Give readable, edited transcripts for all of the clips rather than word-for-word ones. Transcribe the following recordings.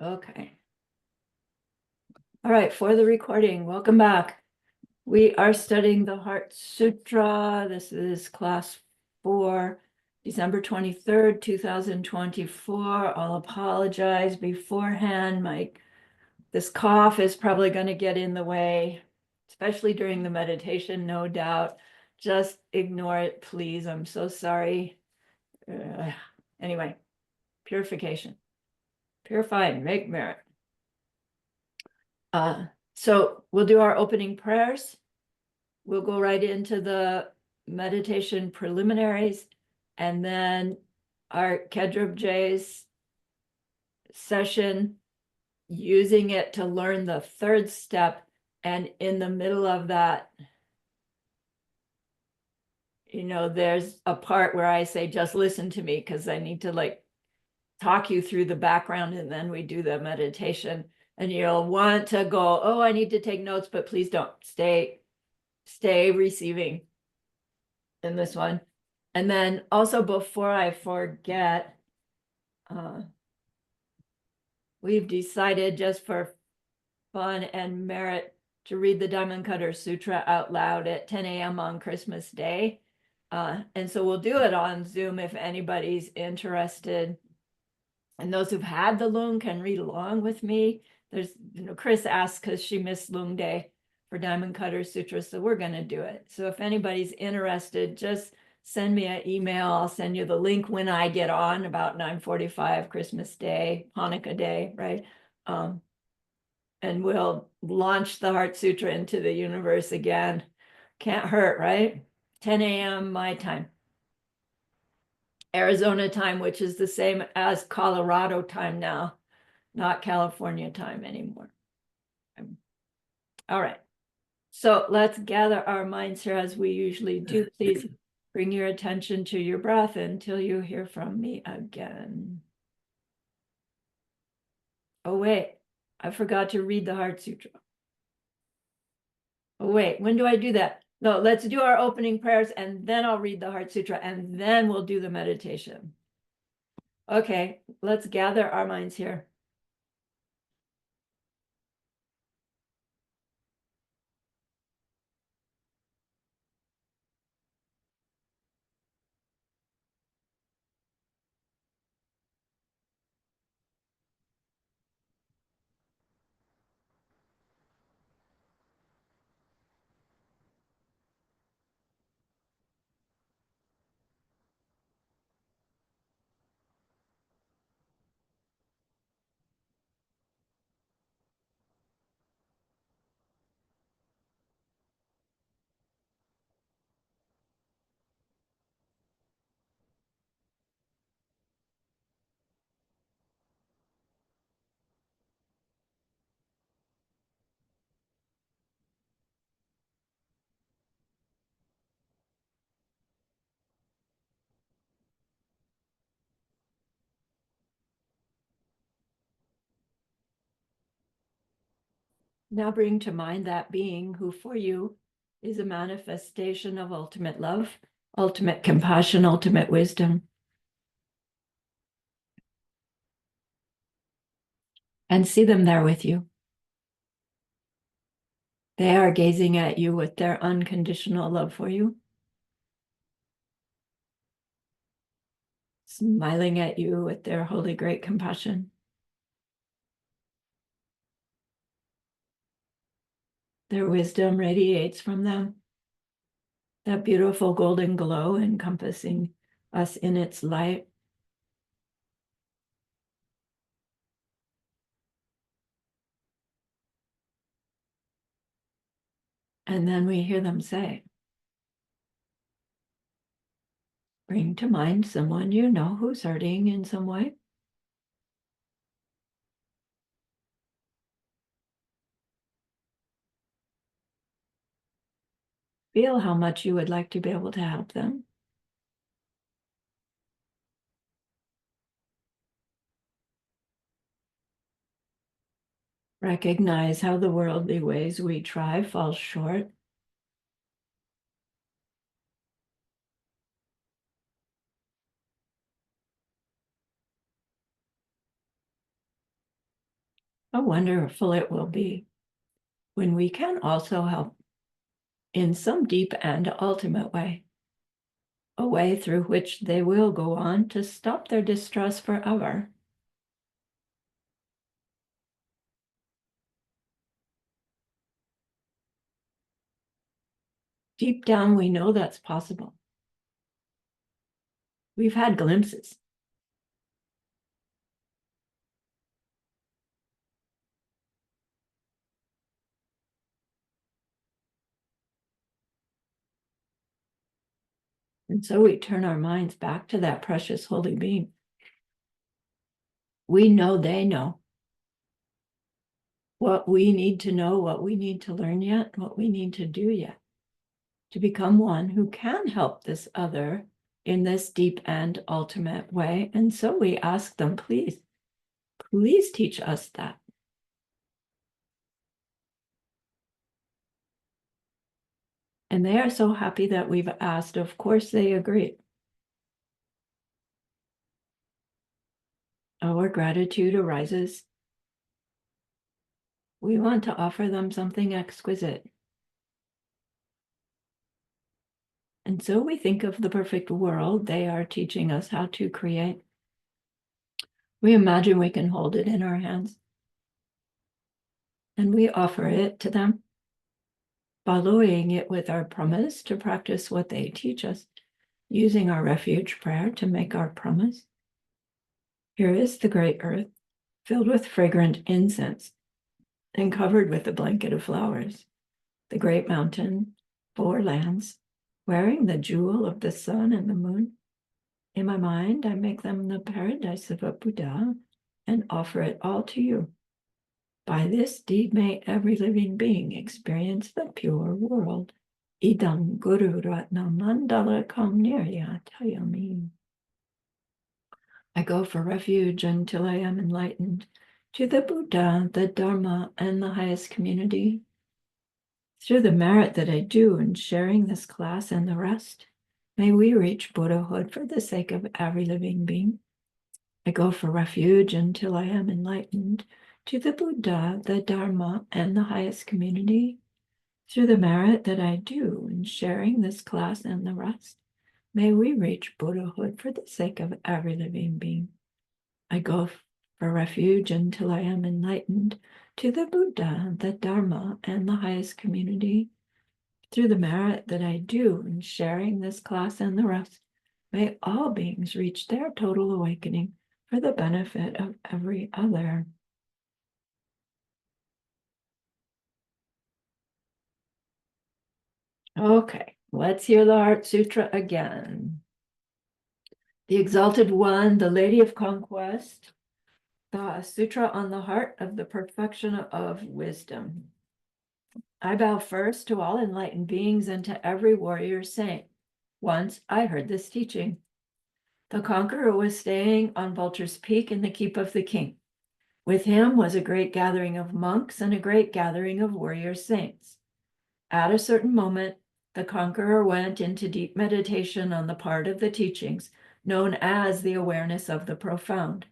Okay. All right, for the recording, welcome back. We are studying the Heart Sutra. This is class 4, December 23rd, 2024. I'll apologize beforehand. This cough is probably going to get in the way, especially during the meditation, no doubt. Just ignore it, please. I'm so sorry. Anyway, purification. Purify and make merit. So we'll do our opening prayers. We'll go right into the meditation preliminaries, and then our Kedrib J's session, using it to learn the third step. And in the middle of that, there's a part where I say, just listen to me, because I need to talk you through the background, and then we do the meditation. And you'll want to go, oh, I need to take notes, but please don't. Stay receiving in this one. And then also, before I forget, we've decided, just for fun and merit, to read the Diamond Cutter Sutra out loud at 10 a.m. on Christmas Day. And so we'll do it on Zoom if anybody's interested. And those who've had the Lung can read along with me. Chris asked because she missed Lung Day for Diamond Cutter Sutra, so we're going to do it. So if anybody's interested, just send me an email. I'll send you the link when I get on, about 9:45, Christmas Day, Hanukkah Day, right? And we'll launch the Heart Sutra into the universe again. Can't hurt, right? 10 a.m. my time. Arizona time, which is the same as Colorado time now, not California time anymore. All right. So let's gather our minds here as we usually do. Please bring your attention to your breath until you hear from me again. Oh, wait, I forgot to read the Heart Sutra. Oh, wait, when do I do that? No, let's do our opening prayers, and then I'll read the Heart Sutra, and then we'll do the meditation. Okay, let's gather our minds here. Now bring to mind that being who for you is a manifestation of ultimate love, ultimate compassion, ultimate wisdom. And see them there with you. They are gazing at you with their unconditional love for you, smiling at you with their holy great compassion. Their wisdom radiates from them, that beautiful golden glow encompassing us in its light. And then we hear them say, bring to mind someone you know who's hurting in some way. Feel how much you would like to be able to help them. Recognize how the worldly ways we try fall short. How wonderful it will be when we can also help in some deep and ultimate way, a way through which they will go on to stop their distress forever. Deep down, we know that's possible. We've had glimpses. And so we turn our minds back to that precious holy being. We know they know what we need to know, what we need to learn yet, what we need to do yet to become one who can help this other in this deep and ultimate way. And so we ask them, please, please teach us that. And they are so happy that we've asked. Of course, they agree. Our gratitude arises. We want to offer them something exquisite. And so we think of the perfect world they are teaching us how to create. We imagine we can hold it in our hands. And we offer it to them, following it with our promise to practice what they teach us, using our refuge prayer to make our promise. Here is the great earth, filled with fragrant incense and covered with a blanket of flowers. The great mountain, 4 lands, wearing the jewel of the sun and the moon. In my mind, I make them the paradise of a Buddha and offer it all to you. By this deed, may every living being experience the pure world. Idam Guru Ratna Mandala Kam Niryatayami. I go for refuge until I am enlightened to the Buddha, the Dharma, and the highest community. Through the merit that I do in sharing this class and the rest, may we reach Buddhahood for the sake of every living being. I go for refuge until I am enlightened to the Buddha, the Dharma, and the highest community. Through the merit that I do in sharing this class and the rest, may we reach Buddhahood for the sake of every living being. I go for refuge until I am enlightened to the Buddha, the Dharma, and the highest community. Through the merit that I do in sharing this class and the rest, may all beings reach their total awakening for the benefit of every other. Okay, let's hear the Heart Sutra again. The Exalted One, the Lady of Conquest, the Sutra on the Heart of the Perfection of Wisdom. I bow first to all enlightened beings and to every warrior saint. Once I heard this teaching. The conqueror was staying on Vulture's Peak in the keep of the king. With him was a great gathering of monks and a great gathering of warrior saints. At a certain moment, the conqueror went into deep meditation on the part of the teachings known as the awareness of the profound.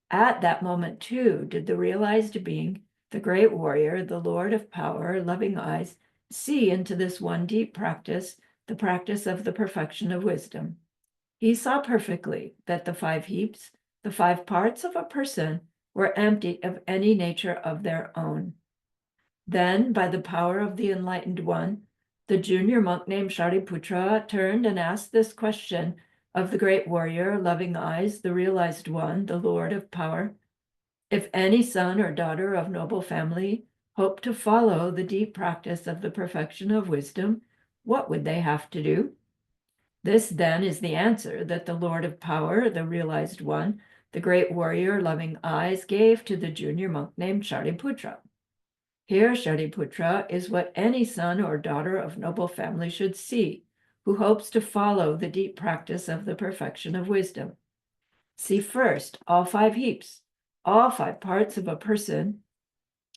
At that moment, too, did the realized being, the great warrior, the Lord of power, loving eyes, see into this one deep practice, the practice of the perfection of wisdom. He saw perfectly that the 5 heaps, the 5 parts of a person, were empty of any nature of their own. Then, by the power of the enlightened one, the junior monk named Shariputra turned and asked this question of the great warrior, loving eyes, the realized one, the Lord of power. If any son or daughter of noble family hope to follow the deep practice of the perfection of wisdom, what would they have to do? This, then, is the answer that the Lord of power, the realized one, the great warrior, loving eyes, gave to the junior monk named Shariputra. Here, Shariputra, is what any son or daughter of noble family should see, who hopes to follow the deep practice of the perfection of wisdom. See first, all 5 heaps, all 5 parts of a person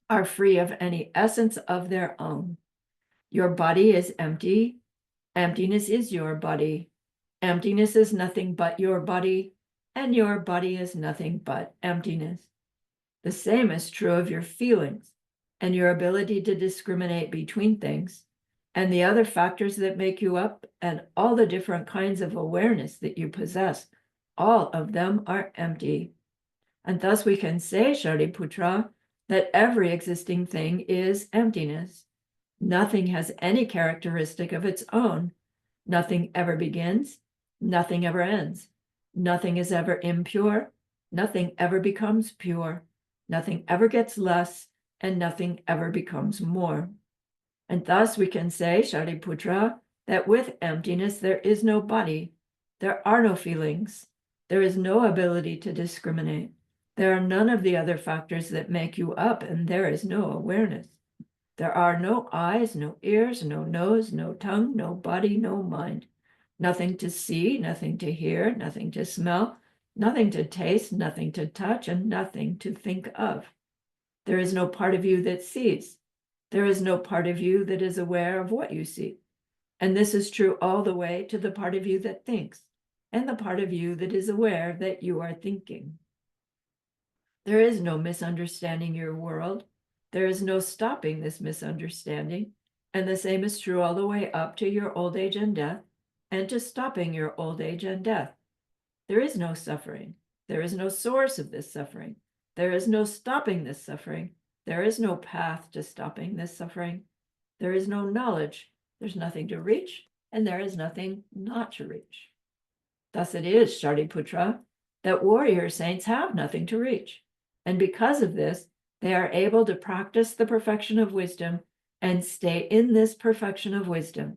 are free of any essence of their own. Your body is empty. Emptiness is your body. Emptiness is nothing but your body, and your body is nothing but emptiness. The same is true of your feelings and your ability to discriminate between things and the other factors that make you up and all the different kinds of awareness that you possess. All of them are empty. And thus we can say, Shariputra, that every existing thing is emptiness. Nothing has any characteristic of its own. Nothing ever begins. Nothing ever ends. Nothing is ever impure. Nothing ever becomes pure. Nothing ever gets less, and nothing ever becomes more. And thus we can say, Shariputra, that with emptiness there is no body. There are no feelings. There is no ability to discriminate. There are none of the other factors that make you up, and there is no awareness. There are no eyes, no ears, no nose, no tongue, no body, no mind. Nothing to see, nothing to hear, nothing to smell, nothing to taste, nothing to touch, and nothing to think of. There is no part of you that sees. There is no part of you that is aware of what you see. And this is true all the way to the part of you that thinks, and the part of you that is aware that you are thinking. There is no misunderstanding your world. There is no stopping this misunderstanding. And the same is true all the way up to your old age and death, and to stopping your old age and death. There is no suffering. There is no source of this suffering. There is no stopping this suffering. There is no path to stopping this suffering. There is no knowledge. There's nothing to reach, and there is nothing not to reach. Thus it is, Shariputra, that warrior saints have nothing to reach. And because of this, they are able to practice the perfection of wisdom and stay in this perfection of wisdom.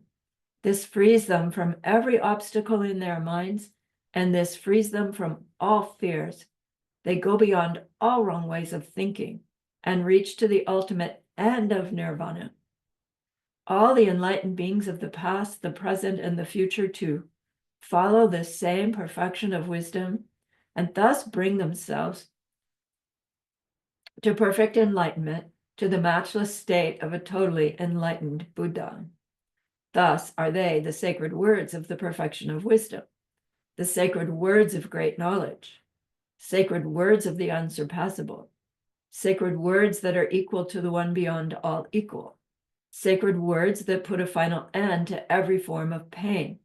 This frees them from every obstacle in their minds, and this frees them from all fears. They go beyond all wrong ways of thinking and reach to the ultimate end of nirvana. All the enlightened beings of the past, the present, and the future too follow this same perfection of wisdom and thus bring themselves to perfect enlightenment, to the matchless state of a totally enlightened Buddha. Thus are they the sacred words of the perfection of wisdom, the sacred words of great knowledge, sacred words of the unsurpassable, sacred words that are equal to the one beyond all equal, sacred words that put a final end to every form of pain.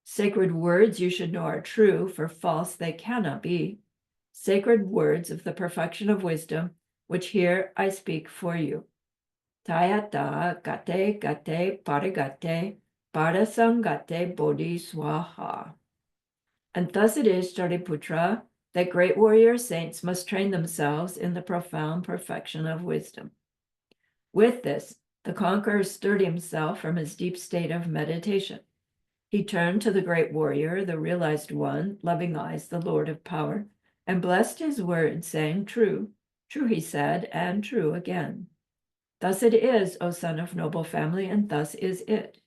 Sacred words you should know are true, for false they cannot be. Sacred words of the perfection of wisdom, which here I speak for you. Tayata gate gate paragate parasangate bodhi swaha. And thus it is, Shariputra, that great warrior saints must train themselves in the profound perfection of wisdom. With this, the conqueror stirred himself from his deep state of meditation. He turned to the great warrior, the realized one, loving eyes, the Lord of power, and blessed his word, saying, True, true, he said, and true again. Thus it is, O son of noble family, and thus is it.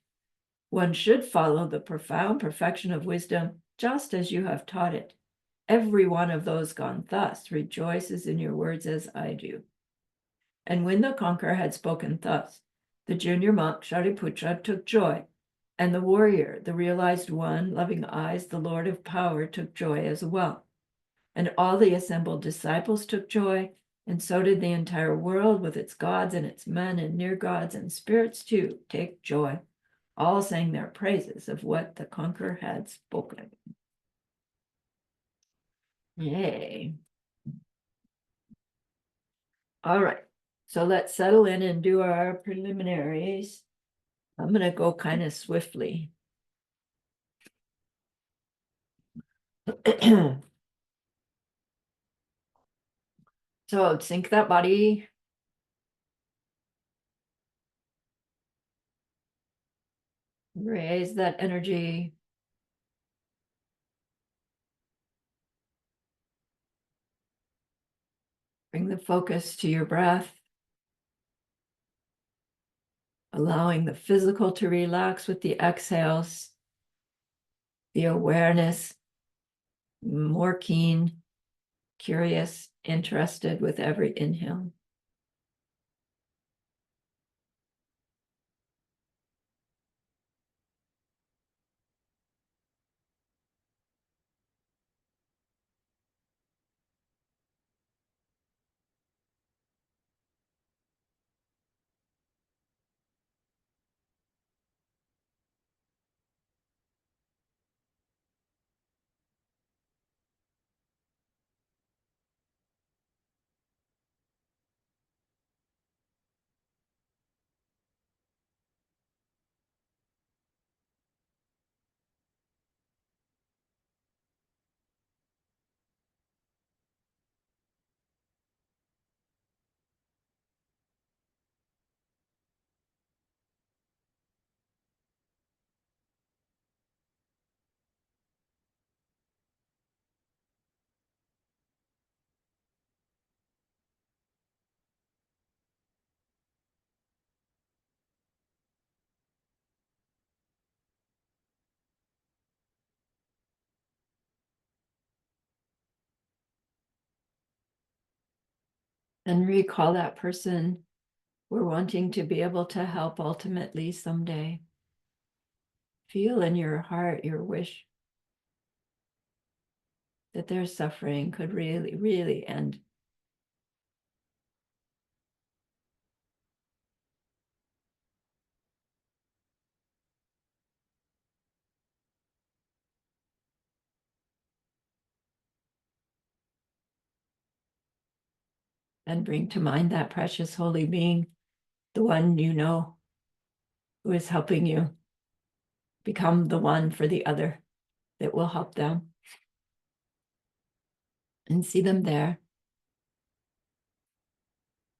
One should follow the profound perfection of wisdom, just as you have taught it. Every one of those gone thus rejoices in your words as I do. And when the conqueror had spoken thus, the junior monk Shariputra took joy, and the warrior, the realized one, loving eyes, the Lord of power, took joy as well. And all the assembled disciples took joy, and so did the entire world with its gods and its men and near gods and spirits too take joy. All sang their praises of what the conqueror had spoken. Yay. All right, so let's settle in and do our preliminaries. I'm going to go kind of swiftly. So sync that body. Raise that energy. Bring the focus to your breath. Allowing the physical to relax with the exhales. The awareness more keen, curious, interested with every inhale. And recall that person we're wanting to be able to help ultimately someday. Feel in your heart your wish that their suffering could really, really end. And bring to mind that precious holy being, the one you know who is helping you become the one for the other that will help them. And see them there.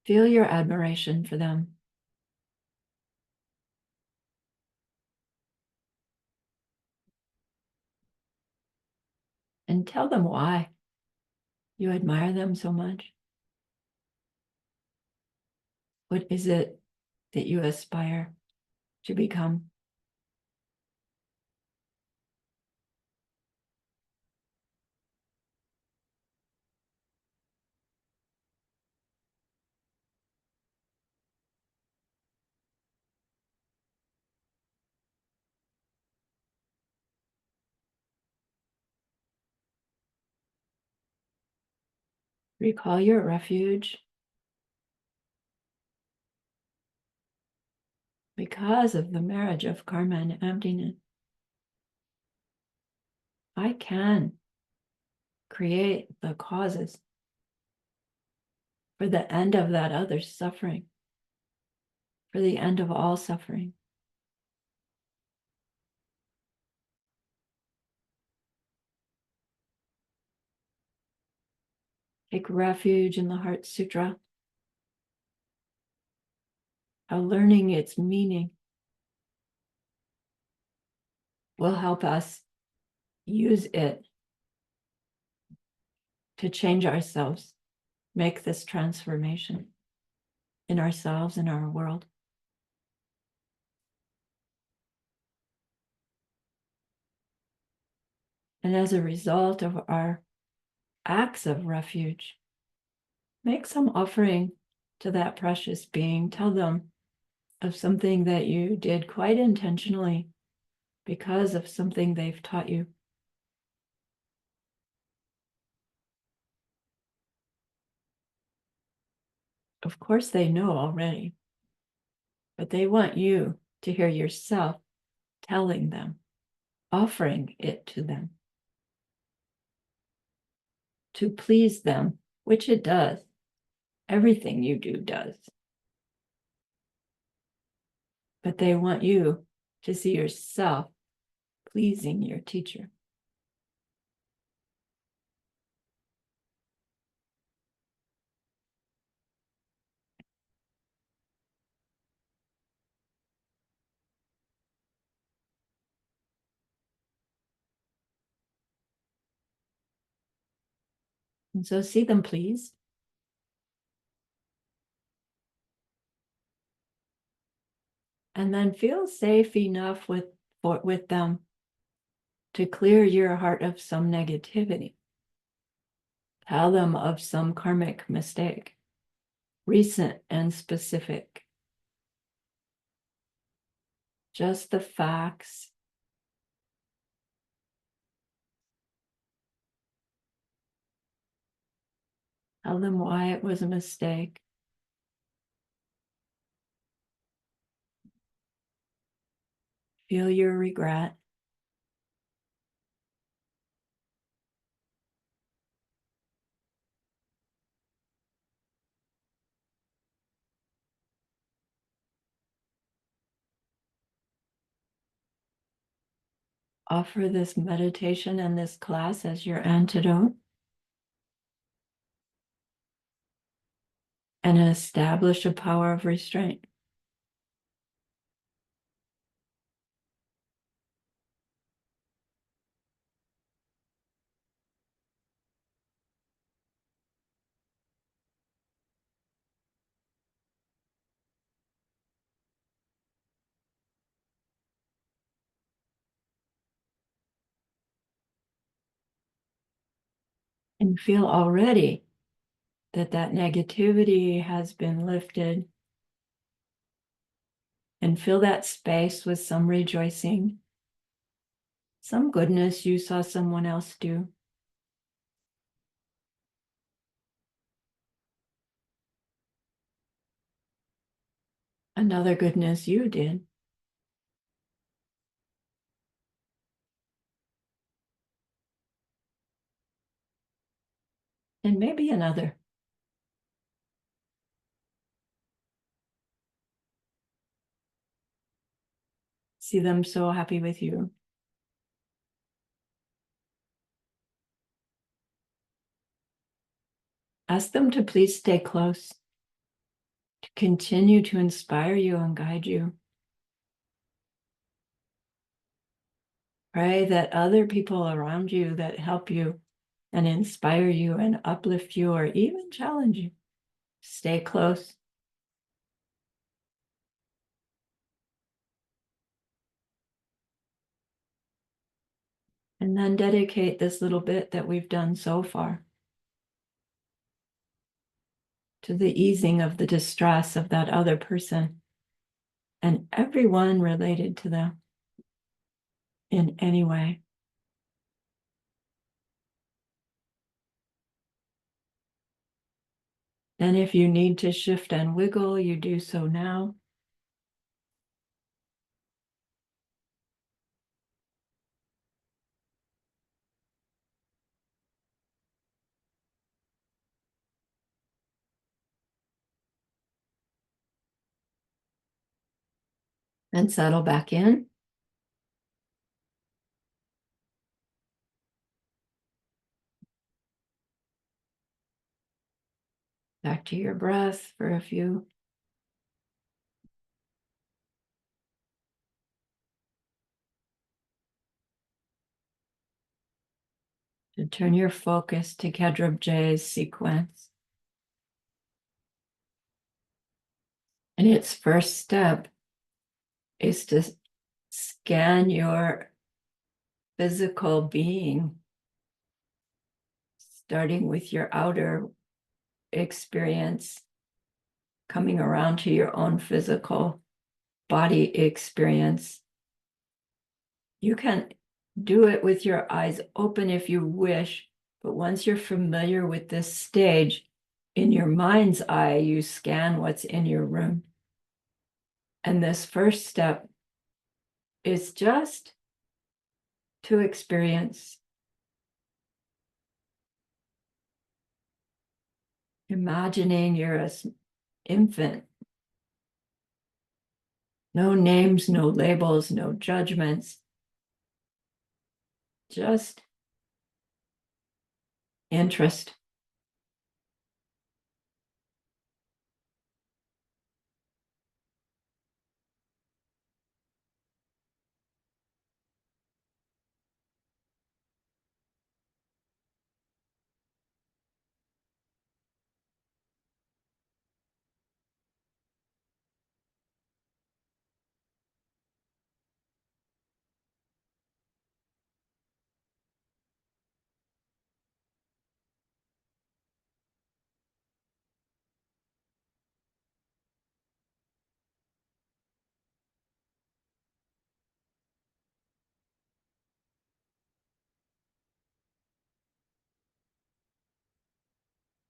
Feel your admiration for them. And tell them why you admire them so much. What is it that you aspire to become? Recall your refuge. Because of the marriage of karma and emptiness, I can create the causes for the end of that other's suffering, for the end of all suffering. Take refuge in the Heart Sutra, how learning its meaning will help us use it to change ourselves, make this transformation in ourselves and our world. And as a result of our acts of refuge, make some offering to that precious being. Tell them of something that you did quite intentionally because of something they've taught you. Of course, they know already, but they want you to hear yourself telling them, offering it to them, to please them, which it does. Everything you do does. But they want you to see yourself pleasing your teacher. And so see them pleased. And then feel safe enough with them to clear your heart of some negativity. Tell them of some karmic mistake, recent and specific. Just the facts. Tell them why it was a mistake. Feel your regret. Offer this meditation and this class as your antidote. And establish a power of restraint. And feel already that negativity has been lifted, and fill that space with some rejoicing, some goodness you saw someone else do. Another goodness you did. And maybe another. See them so happy with you. Ask them to please stay close, to continue to inspire you and guide you. Pray that other people around you that help you and inspire you and uplift you or even challenge you, stay close. And then dedicate this little bit that we've done so far to the easing of the distress of that other person and everyone related to them in any way. Then if you need to shift and wiggle, you do so now. And settle back in. Back to your breath for a few. To turn your focus to Kedrub J's sequence. And its first step is to scan your physical being, starting with your outer experience, coming around to your own physical body experience. You can do it with your eyes open if you wish, but once you're familiar with this stage, in your mind's eye, you scan what's in your room. And this first step is just to experience. Imagining you're an infant. No names, no labels, no judgments. Just interest.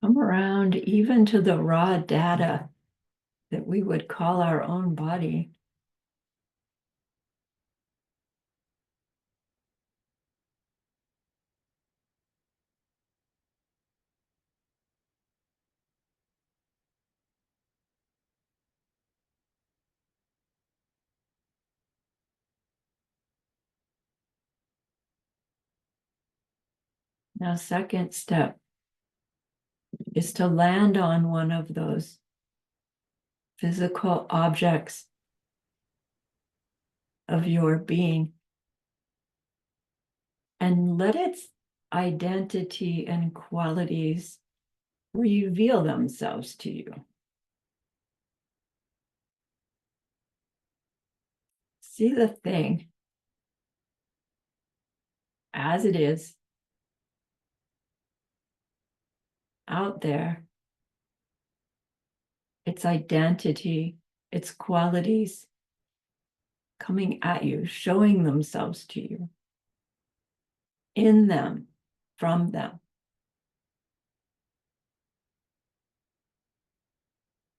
Come around even to the raw data that we would call our own body. Now, second step is to land on one of those physical objects of your being and let its identity and qualities reveal themselves to you. See the thing as it is out there its identity, its qualities coming at you, showing themselves to you, in them, from them.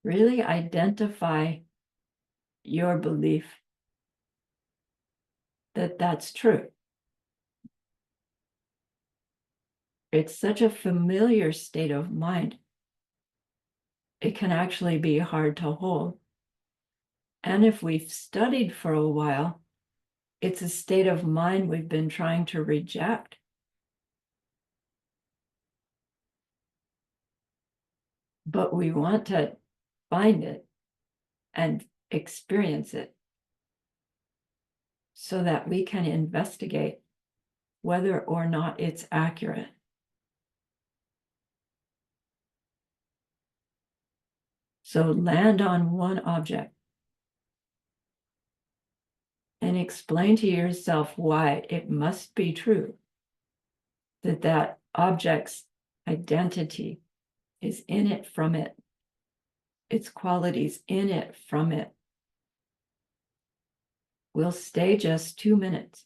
Really identify your belief that that's true. It's such a familiar state of mind. It can actually be hard to hold. And if we've studied for a while, it's a state of mind we've been trying to reject. But we want to find it and experience it so that we can investigate whether or not it's accurate. So land on one object and explain to yourself why it must be true that that object's identity is in it, from it, its qualities in it, from it. We'll stay just 2 minutes.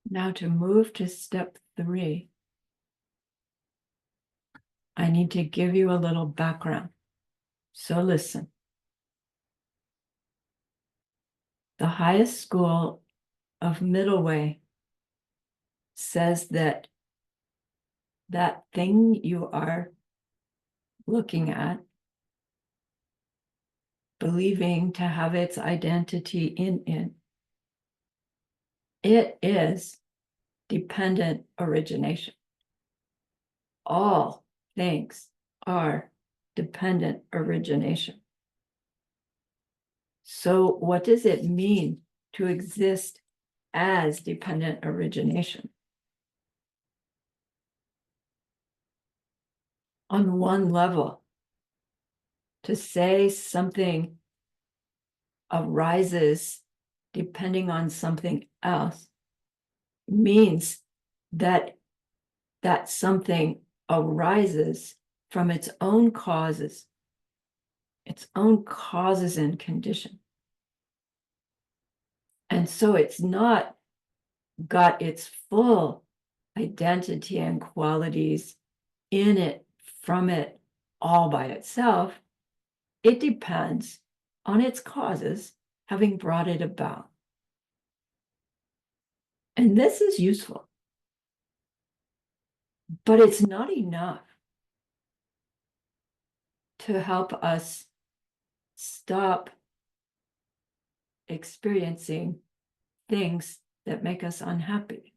Now to move to step 3, I need to give you a little background. So listen. The highest school of middle way says that that thing you are looking at, believing to have its identity in it, it is dependent origination. All things are dependent origination. So what does it mean to exist as dependent origination? On one level, to say something arises depending on something else means that that something arises from its own causes and condition. And so it's not got its full identity and qualities in it, from it, all by itself. It depends on its causes having brought it about. And this is useful, but it's not enough to help us stop experiencing things that make us unhappy,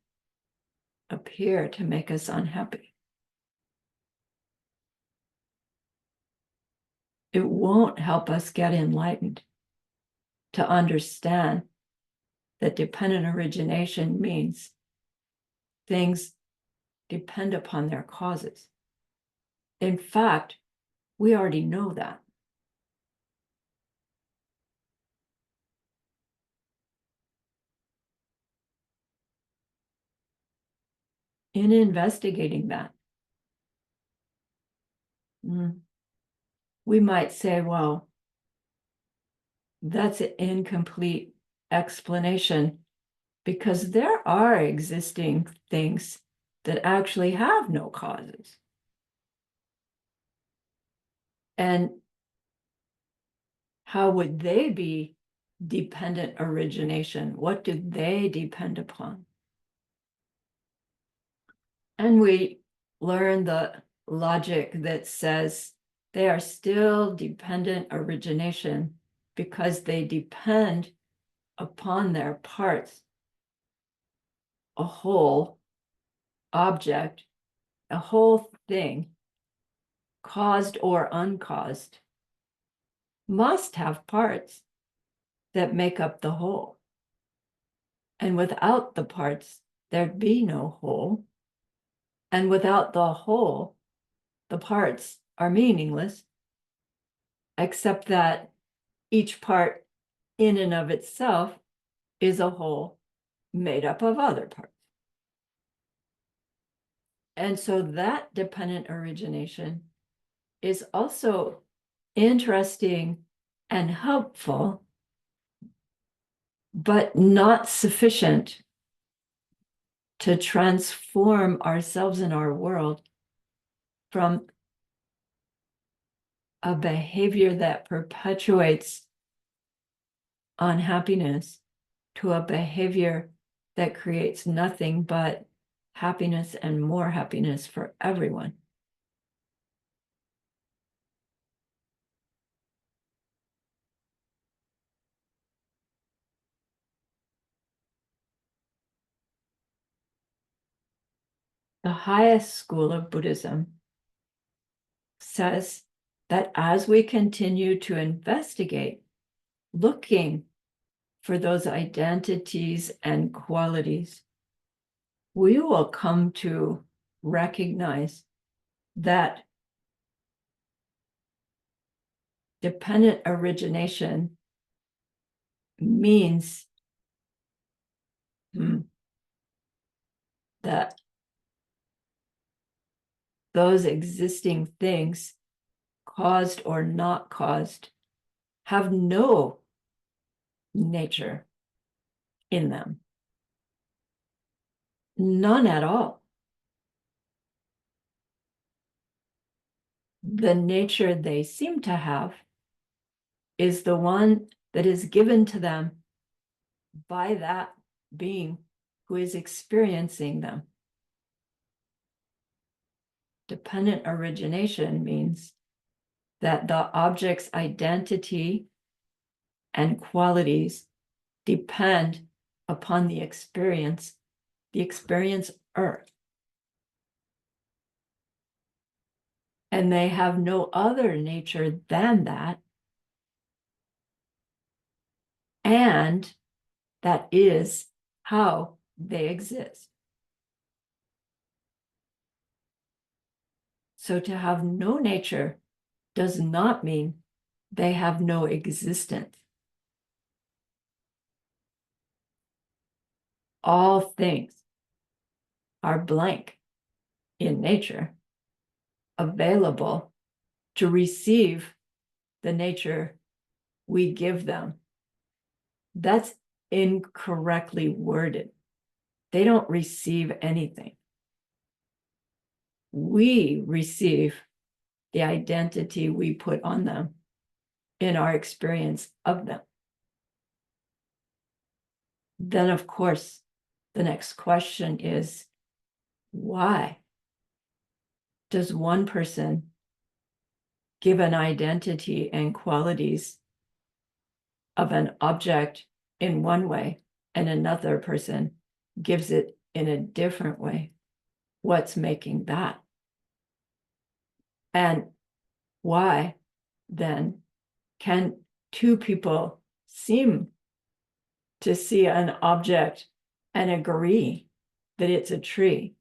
appear to make us unhappy. It won't help us get enlightened to understand that dependent origination means things depend upon their causes. In fact, we already know that. in investigating that. We might say, well, that's an incomplete explanation because there are existing things that actually have no causes. And how would they be dependent origination? What do they depend upon? And we learn the logic that says they are still dependent origination because they depend upon their parts. A whole object, a whole thing, caused or uncaused, must have parts that make up the whole. And without the parts, there'd be no whole. And without the whole, the parts are meaningless, except that each part in and of itself is a whole made up of other parts. And so that dependent origination is also interesting and helpful, but not sufficient to transform ourselves and our world from a behavior that perpetuates unhappiness to a behavior that creates nothing but happiness and more happiness for everyone. The highest school of Buddhism says that as we continue to investigate, looking for those identities and qualities, we will come to recognize that dependent origination means that those existing things, caused or not caused, have no nature in them. None at all. The nature they seem to have is the one that is given to them by that being who is experiencing them. Dependent origination means that the object's identity and qualities depend upon the experiencer. And they have no other nature than that. And that is how they exist. So to have no nature does not mean they have no existence. All things are blank in nature, available to receive the nature we give them. That's incorrectly worded. They don't receive anything. We receive the identity we put on them in our experience of them. Then, of course, the next question is, why does one person give an identity and qualities of an object in one way and another person gives it in a different way? What's making that? And why then can two people seem to see an object and agree that it's a tree?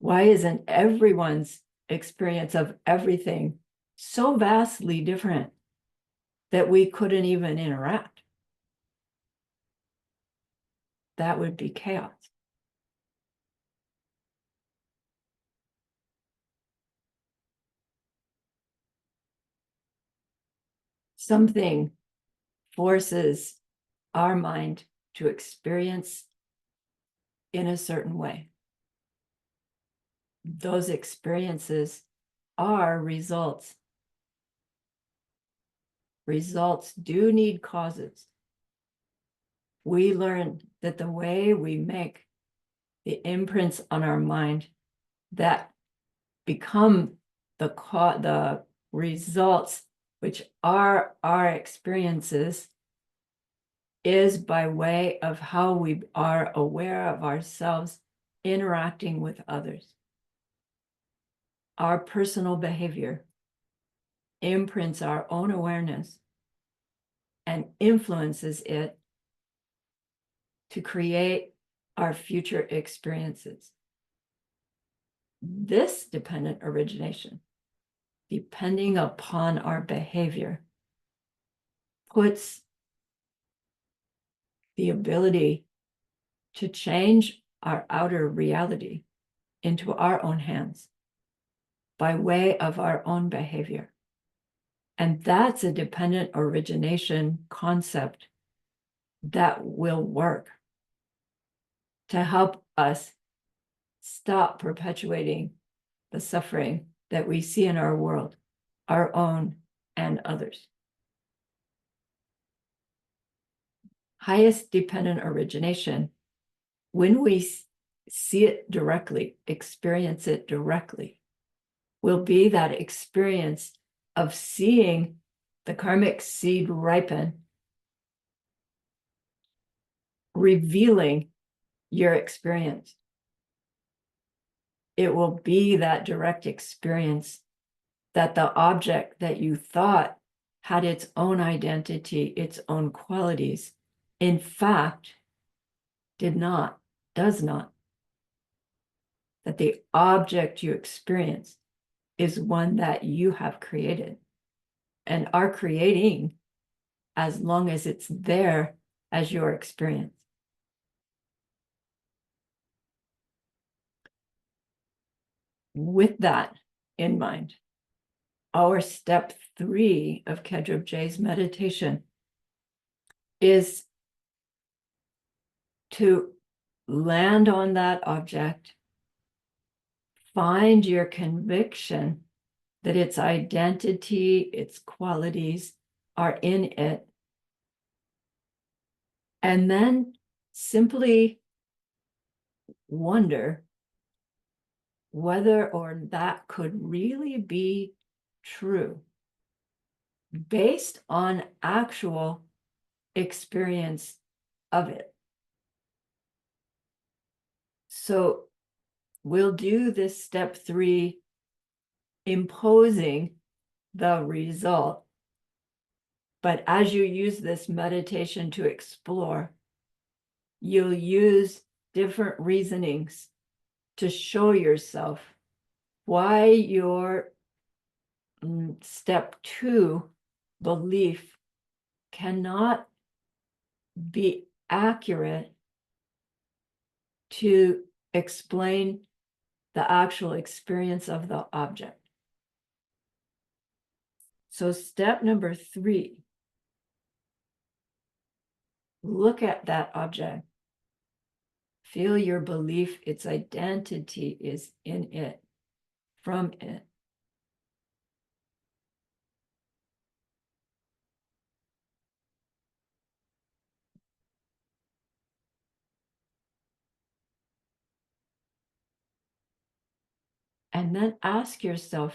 Why isn't everyone's experience of everything so vastly different that we couldn't even interact? That would be chaos. something forces our mind to experience in a certain way. Those experiences are results. Results do need causes. We learn that the way we make the imprints on our mind that become the results, which are our experiences, is by way of how we are aware of ourselves interacting with others. Our personal behavior imprints our own awareness and influences it to create our future experiences. This dependent origination, depending upon our behavior, puts the ability to change our outer reality into our own hands by way of our own behavior. And that's a dependent origination concept that will work to help us stop perpetuating the suffering that we see in our world, our own and others. Highest dependent origination, when we see it directly, experience it directly, will be that experience of seeing the karmic seed ripen, revealing your experience. It will be that direct experience that the object that you thought had its own identity, its own qualities, in fact, does not. That the object you experience is one that you have created and are creating as long as it's there as your experience. With that in mind, our step 3 of Kedrov J's meditation is to land on that object, find your conviction that its identity, its qualities are in it, and then simply wonder whether or that could really be true based on actual experience of it. So we'll do this step 3, imposing the result. But as you use this meditation to explore, you'll use different reasonings to show yourself why your step 2 belief cannot be accurate to explain the actual experience of the object. So step number 3, look at that object. Feel your belief, its identity is in it, from it. And then ask yourself,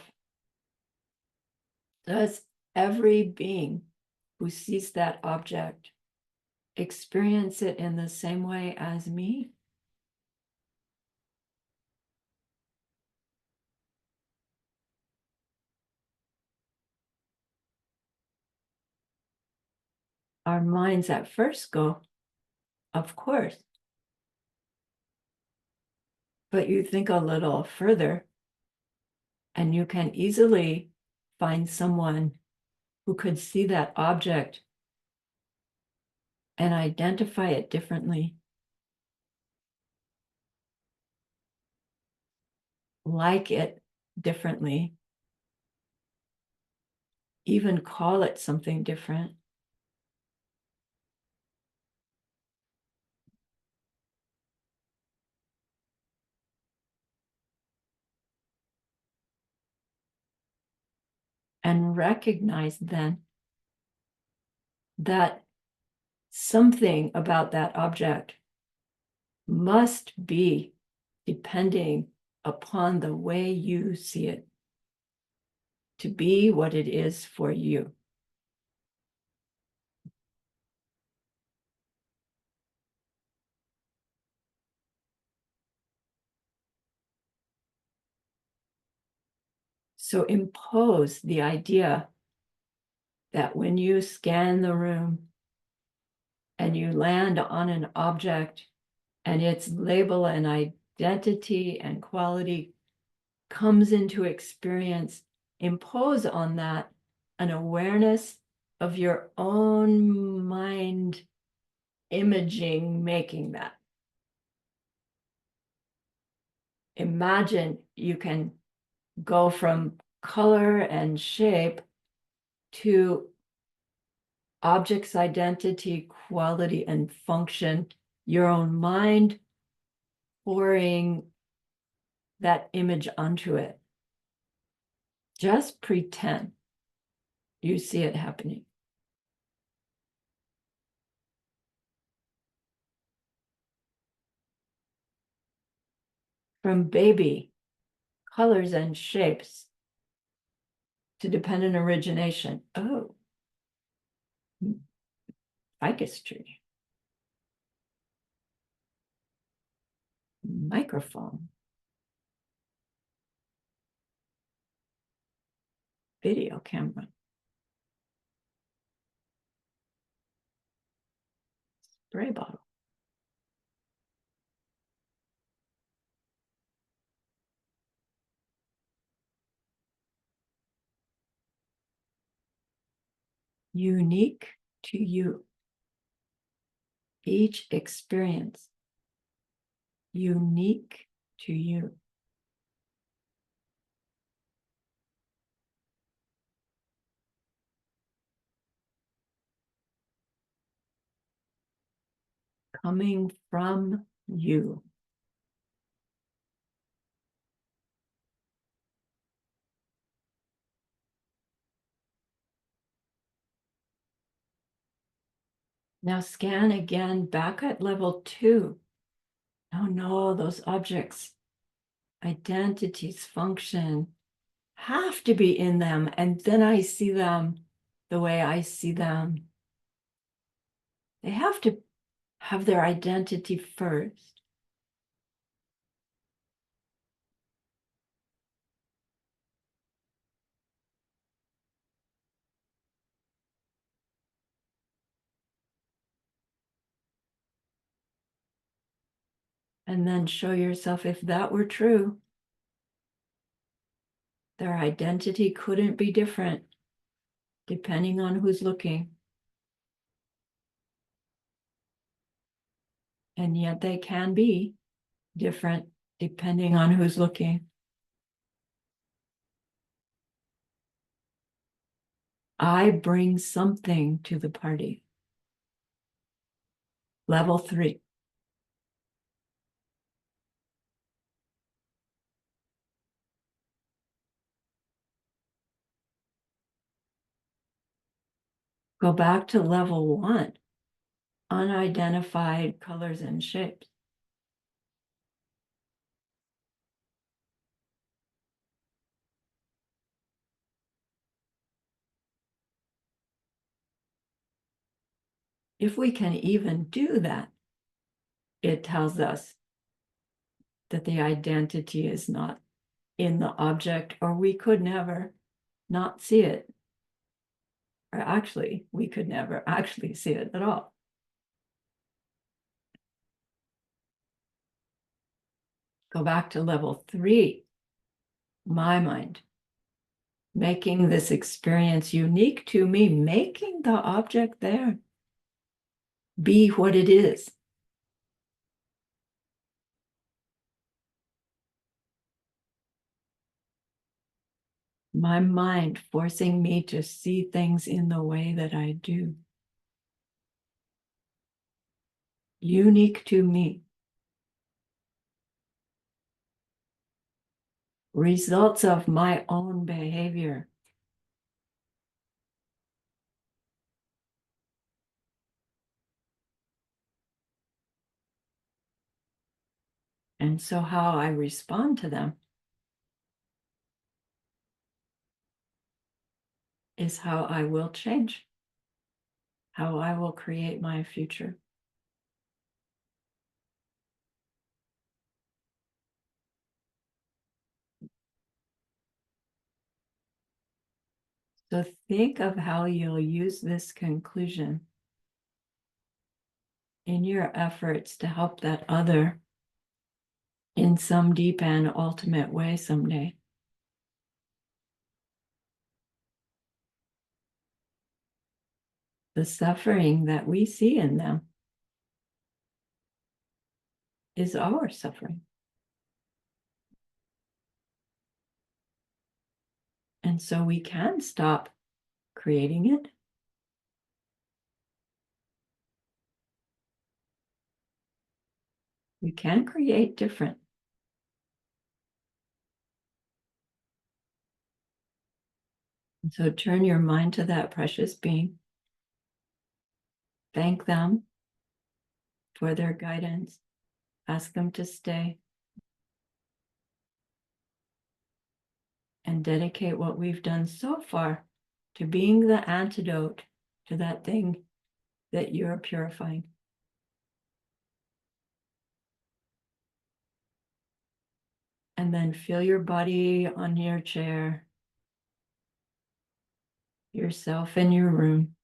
does every being who sees that object experience it in the same way as me? Our minds at first go, of course. But you think a little further, and you can easily find someone who could see that object and identify it differently, like it differently, even call it something different. And recognize then that something about that object must be depending upon the way you see it to be what it is for you. So impose the idea that when you scan the room and you land on an object and its label and identity and quality comes into experience, impose on that an awareness of your own mind imaging making that. Imagine you can go from color and shape to object's identity, quality, and function, your own mind pouring that image onto it. Just pretend you see it happening. From baby colors and shapes to dependent origination. Oh, ficus tree, microphone, video camera, spray bottle. Unique to you. Each experience unique to you. Coming from you. Now scan again back at level 2. Oh no, those objects, identities, function have to be in them. And then I see them the way I see them. They have to have their identity first. And then show yourself, if that were true, their identity couldn't be different depending on who's looking. And yet they can be different depending on who's looking. I bring something to the party. Level 3. Go back to level 1, unidentified colors and shapes. If we can even do that, it tells us that the identity is not in the object, or we could never not see it. Or actually, we could never actually see it at all. Go back to level 3, my mind, making this experience unique to me, making the object there be what it is. my mind forcing me to see things in the way that I do. Unique to me. Results of my own behavior. And so how I respond to them is how I will change, how I will create my future. So think of how you'll use this conclusion in your efforts to help that other in some deep and ultimate way someday. The suffering that we see in them is our suffering. And so we can stop creating it. We can create different. And so turn your mind to that precious being. Thank them for their guidance. Ask them to stay. And dedicate what we've done so far to being the antidote to that thing that you're purifying. And then feel your body on your chair, yourself in your room.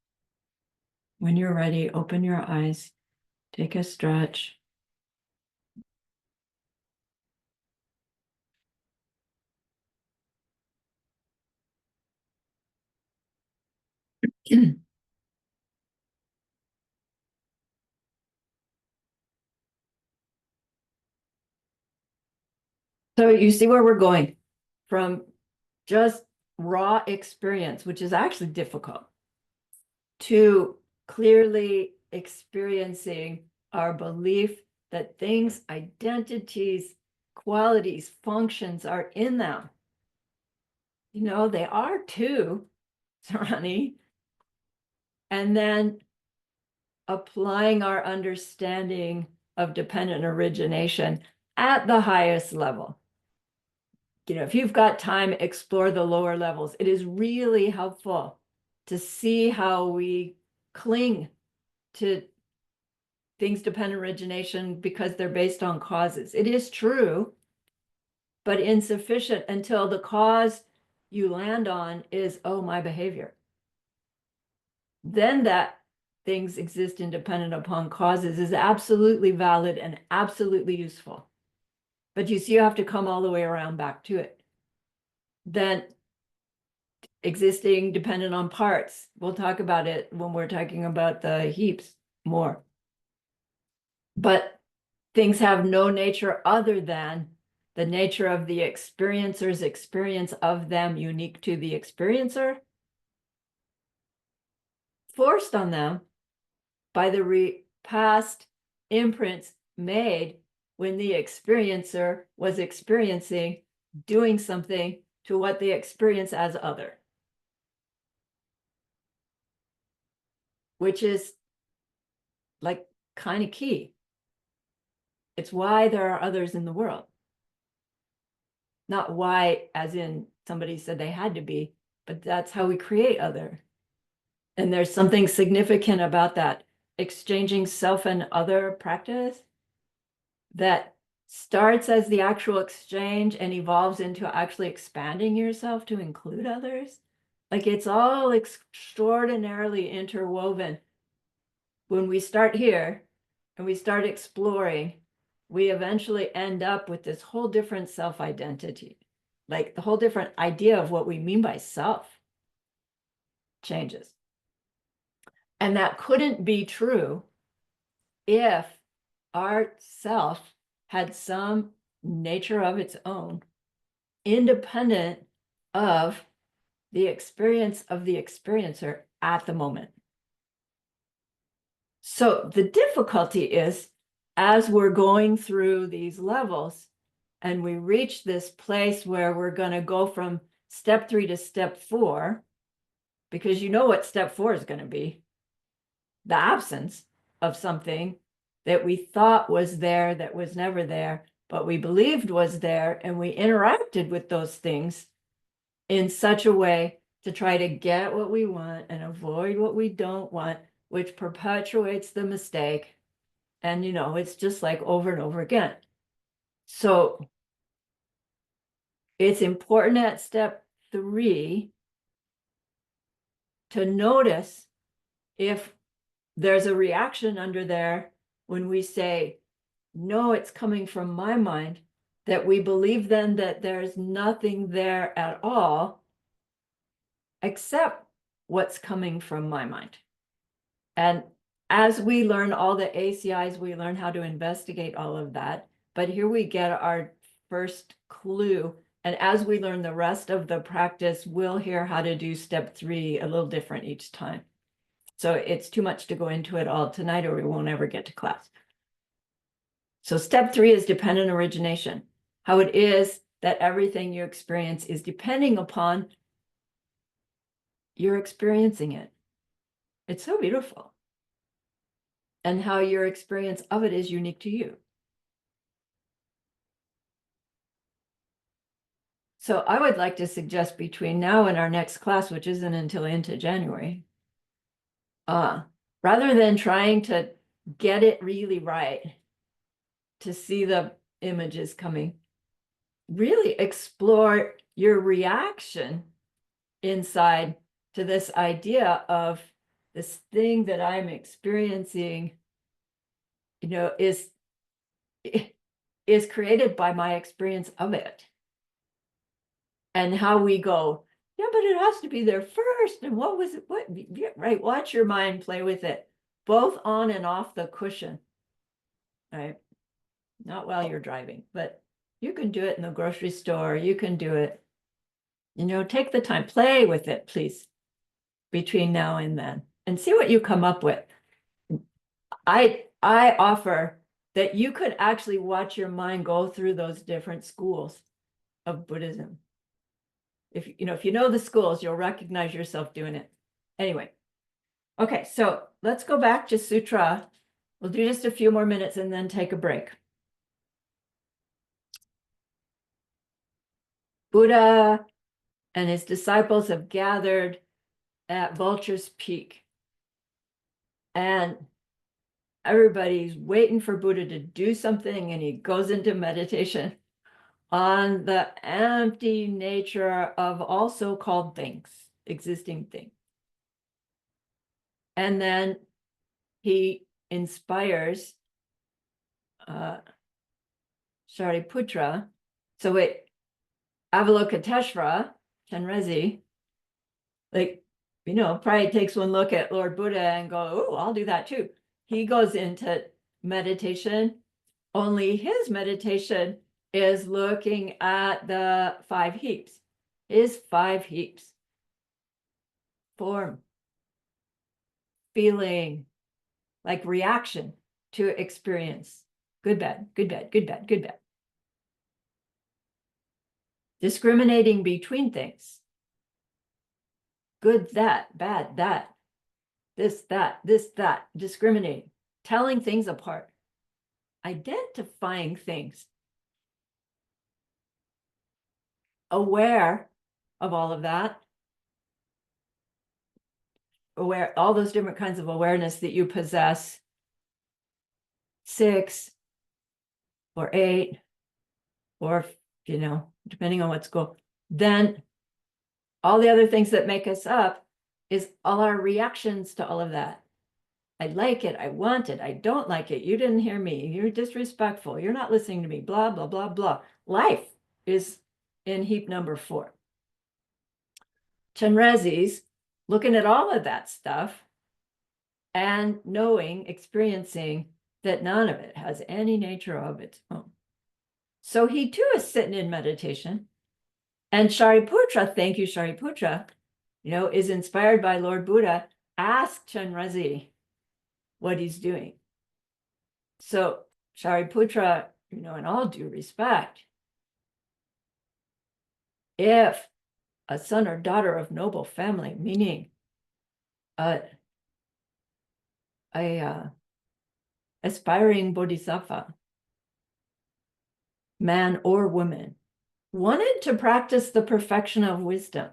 When you're ready, open your eyes, take a stretch. So you see where we're going from just raw experience, which is actually difficult, to clearly experiencing our belief that things, identities, qualities, functions are in them. You know, they are too, Ronnie. And then applying our understanding of dependent origination at the highest level. You know, if you've got time, explore the lower levels. It is really helpful to see how we cling to things dependent origination because they're based on causes. It is true, but insufficient until the cause you land on is, oh, my behavior. Then that things exist independent upon causes is absolutely valid and absolutely useful. But you see, you have to come all the way around back to it. Then existing dependent on parts. We'll talk about it when we're talking about the heaps more. But things have no nature other than the nature of the experiencer's experience of them, unique to the experiencer, forced on them by the past imprints made when the experiencer was experiencing doing something to what they experience as other, which is like kind of key. It's why there are others in the world. Not why, as in somebody said they had to be, but that's how we create other. And there's something significant about that exchanging self and other practice that starts as the actual exchange and evolves into actually expanding yourself to include others. Like it's all extraordinarily interwoven. When we start here and we start exploring, we eventually end up with this whole different self-identity. Like the whole different idea of what we mean by self changes. And that couldn't be true if our self had some nature of its own, independent of the experience of the experiencer at the moment. So the difficulty is, as we're going through these levels and we reach this place where we're going to go from step 3 to step 4, because you know what step 4 is going to be, the absence of something that we thought was there that was never there, but we believed was there, and we interacted with those things in such a way to try to get what we want and avoid what we don't want, which perpetuates the mistake. And, it's just like over and over again. So it's important at step 3 to notice if there's a reaction under there when we say, no, it's coming from my mind, that we believe then that there's nothing there at all except what's coming from my mind. And as we learn all the ACIs, we learn how to investigate all of that. But here we get our first clue. And as we learn the rest of the practice, we'll hear how to do step 3 a little different each time. So it's too much to go into it all tonight, or we won't ever get to class. So step 3 is dependent origination. How it is that everything you experience is depending upon you're experiencing it. It's so beautiful. And how your experience of it is unique to you. So I would like to suggest between now and our next class, which isn't until into January, rather than trying to get it really right, to see the images coming, really explore your reaction inside to this idea of this thing that I'm experiencing, is created by my experience of it. And how we go, yeah, but it has to be there first. And what was it? What? Right. Watch your mind play with it, both on and off the cushion. Right. Not while you're driving, but you can do it in the grocery store. You can do it. Take the time, play with it, please, between now and then, and see what you come up with. I offer that you could actually watch your mind go through those different schools of Buddhism. If you know the schools, you'll recognize yourself doing it. Anyway, okay, so let's go back to Sutra. We'll do just a few more minutes and then take a break. Buddha and his disciples have gathered at Vulture's Peak. And everybody's waiting for Buddha to do something, and he goes into meditation on the empty nature of all so-called things, existing things. And then he inspires Shariputra. So wait, Avalokiteshvara, Chenrezi, probably takes one look at Lord Buddha and go, oh, I'll do that too. He goes into meditation. Only his meditation is looking at the 5 heaps. His 5 heaps. Form, feeling, like reaction to experience. Good, bad, good, bad, good, bad, good, bad. Discriminating between things. Good, that, bad, that. This, that, discriminating, telling things apart, identifying things, aware of all of that, aware, all those different kinds of awareness that you possess, 6 or 8, or, depending on what's going, then all the other things that make us up is all our reactions to all of that. I like it, I want it, I don't like it, you didn't hear me, you're disrespectful, you're not listening to me, blah, blah, blah, blah. Life is in heap number 4. Chenrezi's looking at all of that stuff and knowing, experiencing that none of it has any nature of its own. So he too is sitting in meditation. And Shariputra, thank you, Shariputra, is inspired by Lord Buddha, ask Chenrezig what he's doing. So Shariputra, in all due respect, if a son or daughter of noble family, meaning a aspiring bodhisattva, man or woman, wanted to practice the perfection of wisdom,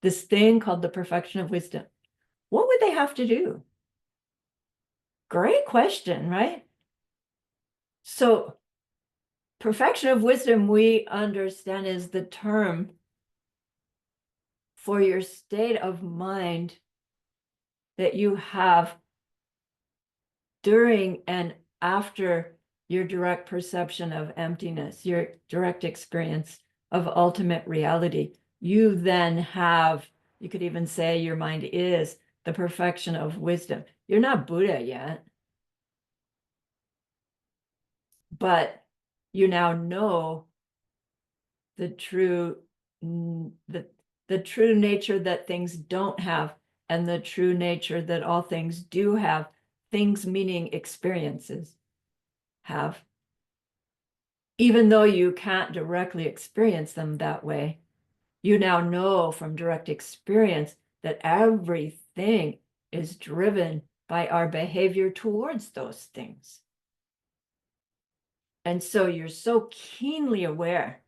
this thing called the perfection of wisdom, what would they have to do? Great question, right? So perfection of wisdom, we understand, is the term for your state of mind that you have during and after your direct perception of emptiness, your direct experience of ultimate reality. You then have, you could even say your mind is the perfection of wisdom. You're not Buddha yet, but you now know the true nature that things don't have, and the true nature that all things do have, things meaning experiences have. Even though you can't directly experience them that way, you now know from direct experience that everything is driven by our behavior towards those things. And so you're so keenly aware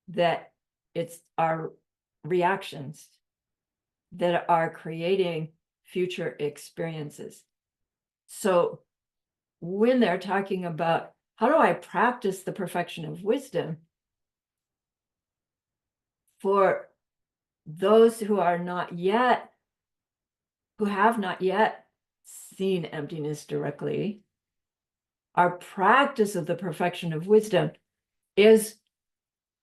that it's our reactions that are creating future experiences. So when they're talking about how do I practice the perfection of wisdom, for those who have not yet seen emptiness directly, our practice of the perfection of wisdom is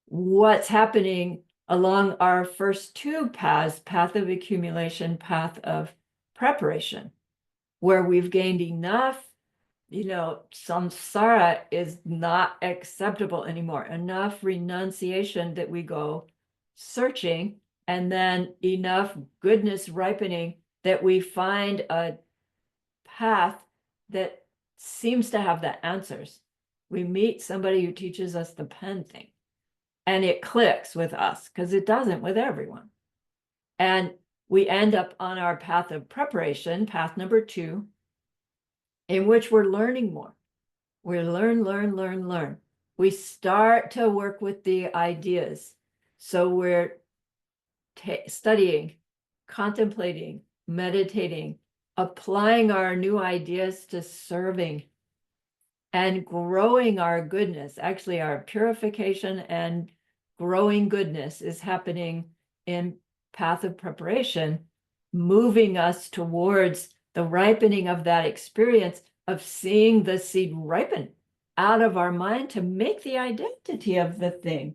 what's happening along our first two paths, path of accumulation, path of preparation, where we've gained enough, samsara is not acceptable anymore, enough renunciation that we go searching, and then enough goodness ripening that we find a path that seems to have the answers. We meet somebody who teaches us the pen thing, and it clicks with us, because it doesn't with everyone. And we end up on our path of preparation, path number 2, in which we're learning more. We learn. We start to work with the ideas. So we're studying, contemplating, meditating, applying our new ideas to serving, and growing our goodness. Actually, our purification and growing goodness is happening in path of preparation, moving us towards the ripening of that experience of seeing the seed ripen out of our mind to make the identity of the thing.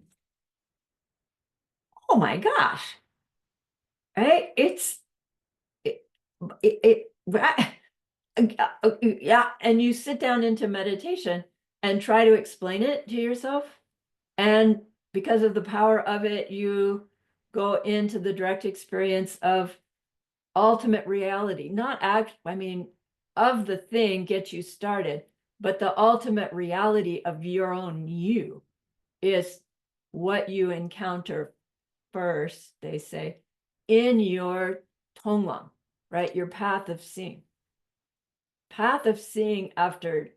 Oh my gosh. Right? Yeah. And you sit down into meditation and try to explain it to yourself. And because of the power of it, you go into the direct experience of ultimate reality, of the thing gets you started, but the ultimate reality of your own you is what you encounter first, they say, in your tongwang, right? Your path of seeing. Path of seeing after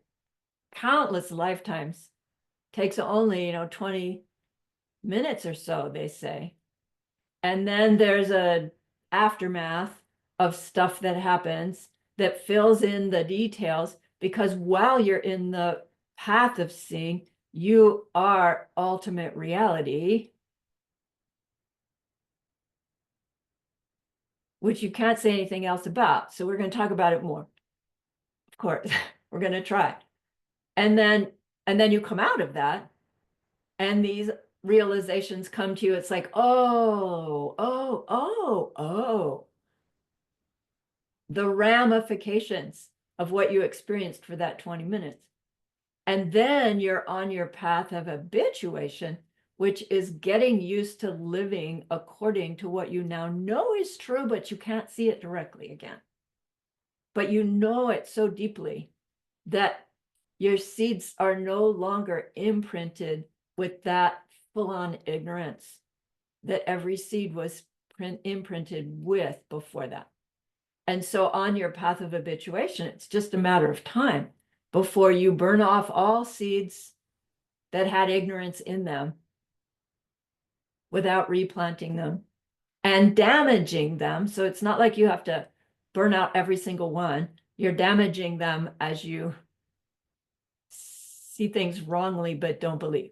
countless lifetimes takes only, 20 minutes or so, they say. And then there's a aftermath of stuff that happens that fills in the details, because while you're in the path of seeing, you are ultimate reality, which you can't say anything else about. So we're going to talk about it more. Of course, we're going to try. And then you come out of that, and these realizations come to you. It's like, oh, the ramifications of what you experienced for that 20 minutes. And then you're on your path of habituation, which is getting used to living according to what you now know is true, but you can't see it directly again. But you know it so deeply that your seeds are no longer imprinted with that full-on ignorance that every seed was imprinted with before that. And so on your path of habituation, it's just a matter of time before you burn off all seeds that had ignorance in them without replanting them and damaging them. So it's not like you have to burn out every single one. You're damaging them as you see things wrongly but don't believe.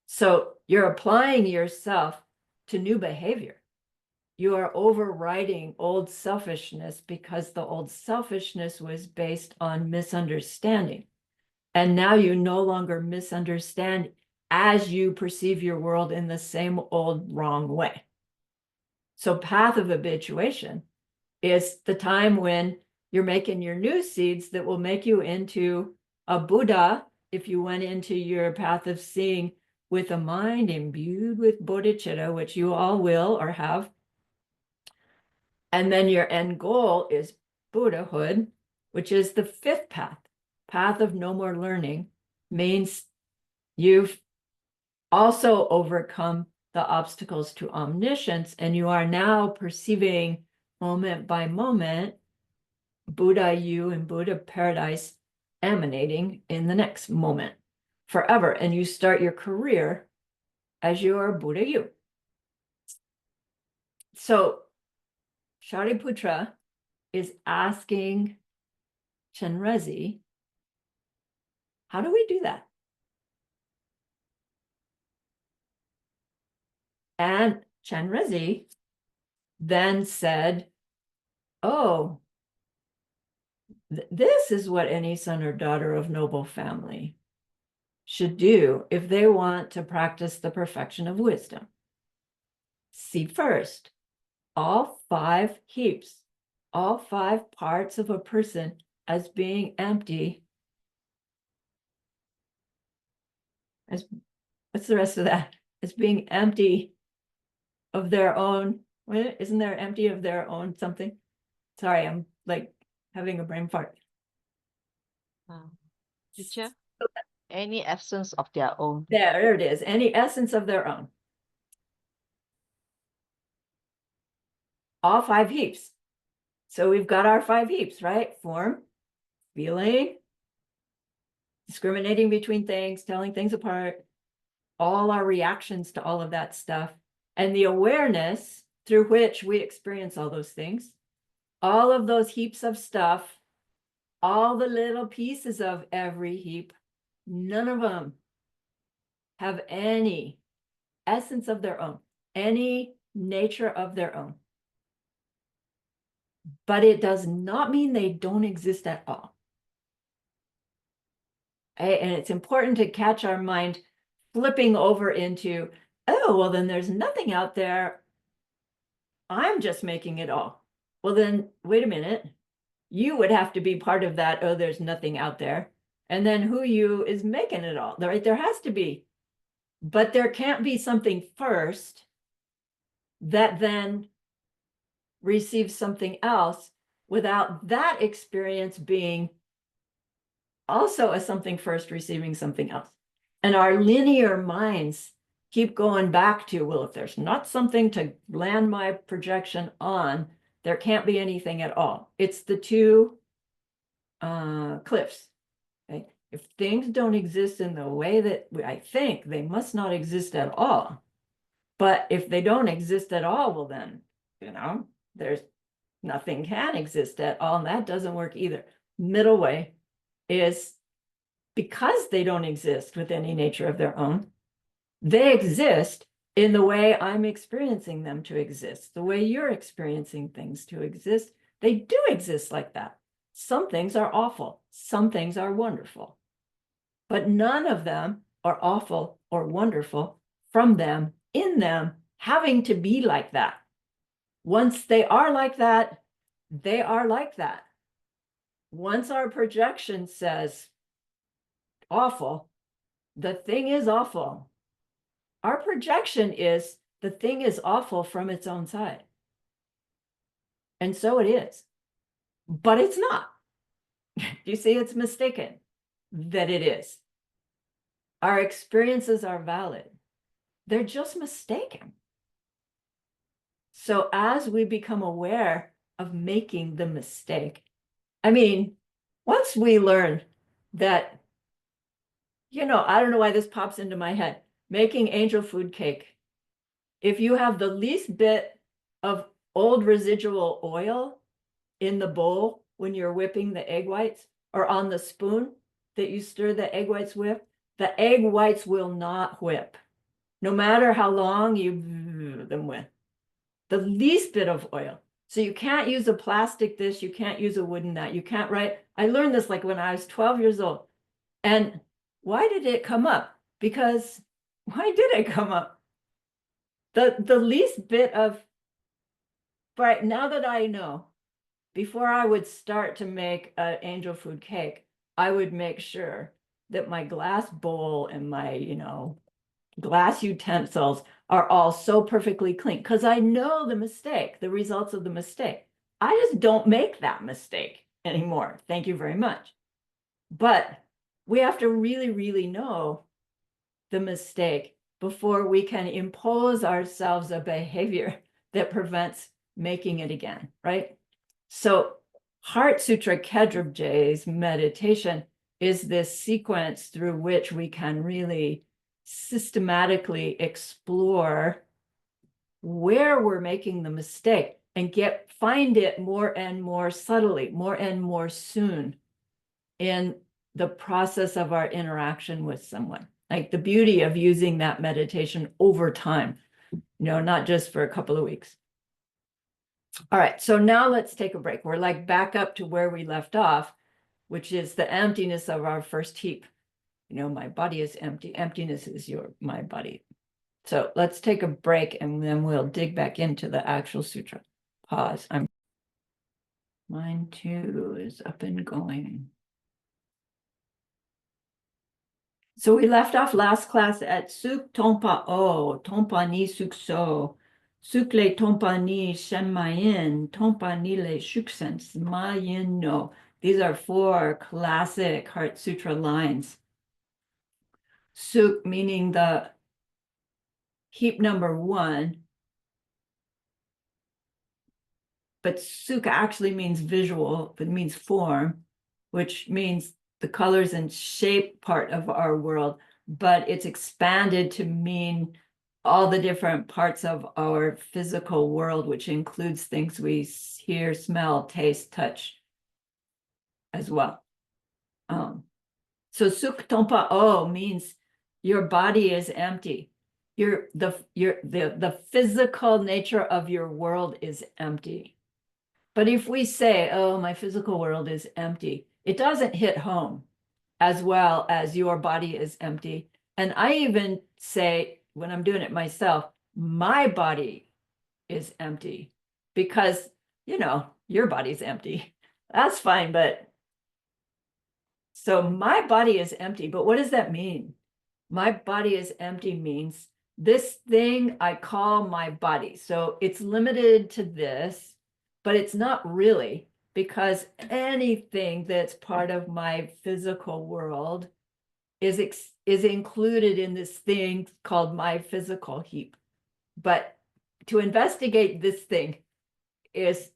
So you're applying yourself to new behavior. You are overriding old selfishness because the old selfishness was based on misunderstanding. And now you no longer misunderstand as you perceive your world in the same old wrong way. So path of habituation is the time when you're making your new seeds that will make you into a Buddha if you went into your path of seeing with a mind imbued with bodhicitta, which you all will or have. And then your end goal is Buddhahood, which is the fifth path. Path of no more learning means you've also overcome the obstacles to omniscience, and you are now perceiving moment by moment Buddha you and Buddha paradise emanating in the next moment forever. And you start your career as you are Buddha you. So Shariputra is asking Chenrezig, how do we do that? And Chenrezig then said, oh, this is what any son or daughter of noble family should do if they want to practice the perfection of wisdom. See first, all five heaps, all five parts of a person as being empty. As what's the rest of that? As being empty of their own. Isn't there empty of their own something? Sorry, I'm like having a brain fart. Teacher, any essence of their own. There it is. Any essence of their own. All five heaps. So we've got our five heaps, right? Form, feeling, discriminating between things, telling things apart, all our reactions to all of that stuff, and the awareness through which we experience all those things, all of those heaps of stuff, all the little pieces of every heap, none of them have any essence of their own, any nature of their own. But it does not mean they don't exist at all. And it's important to catch our mind flipping over into, oh, well, then there's nothing out there. I'm just making it all. Well, then, wait a minute. You would have to be part of that, oh, there's nothing out there. And then who you is making it all, right? There has to be. But there can't be something first that then receives something else without that experience being also a something first receiving something else. And our linear minds keep going back to, well, if there's not something to land my projection on, there can't be anything at all. It's the two cliffs. Okay? If things don't exist in the way that I think, they must not exist at all. But if they don't exist at all, well then, there's nothing can exist at all, and that doesn't work either. Middle way is because they don't exist with any nature of their own, they exist in the way I'm experiencing them to exist, the way you're experiencing things to exist. They do exist like that. Some things are awful, some things are wonderful, but none of them are awful or wonderful from them, in them, having to be like that. Once they are like that, they are like that. Once our projection says awful, the thing is awful. our projection is the thing is awful from its own side. And so it is, but it's not. You see, it's mistaken that it is. Our experiences are valid. They're just mistaken. So as we become aware of making the mistake, I mean, once we learn that, I don't know why this pops into my head, making angel food cake. If you have the least bit of old residual oil in the bowl when you're whipping the egg whites, or on the spoon that you stir the egg whites with, the egg whites will not whip, no matter how long you them with. The least bit of oil. So you can't use a plastic this, you can't use a wooden that, you can't write. I learned this like when I was 12 years old. And why did it come up? Because why did it come up? The least bit of, right now that I know, before I would start to make an angel food cake, I would make sure that my glass bowl and my, glass utensils are all so perfectly clean because I know the mistake, the results of the mistake. I just don't make that mistake anymore. Thank you very much. But we have to really, really know the mistake before we can impose ourselves a behavior that prevents making it again, right? So Heart Sutra Khedrubje's meditation is this sequence through which we can really systematically explore where we're making the mistake and find it more and more subtly, more and more soon in the process of our interaction with someone. Like the beauty of using that meditation over time, not just for a couple of weeks. All right, so now let's take a break. We're like back up to where we left off, which is the emptiness of our first heap. My body is empty. Emptiness is my body. So let's take a break and then we'll dig back into the actual sutra. Pause. Mine too is up and going. So we left off last class at Suk Tompa O, Tompa ni Suk So, Suk le Tompa ni Shen Mayin, Tompa ni le Shuksens, Mayin no. These are 4 classic Heart Sutra lines. Suk meaning the heap number 1, but Suk actually means visual, it means form, which means the colors and shape part of our world, but it's expanded to mean all the different parts of our physical world, which includes things we hear, smell, taste, touch as well. So Suk Tompa O means your body is empty. The physical nature of your world is empty. But if we say, oh, my physical world is empty, it doesn't hit home as well as your body is empty. And I even say, when I'm doing it myself, my body is empty because, your body's empty. That's fine. But so my body is empty. But what does that mean? My body is empty means this thing I call my body. So it's limited to this, but it's not really, because anything that's part of my physical world is included in this thing called my physical heap. But to investigate this thing is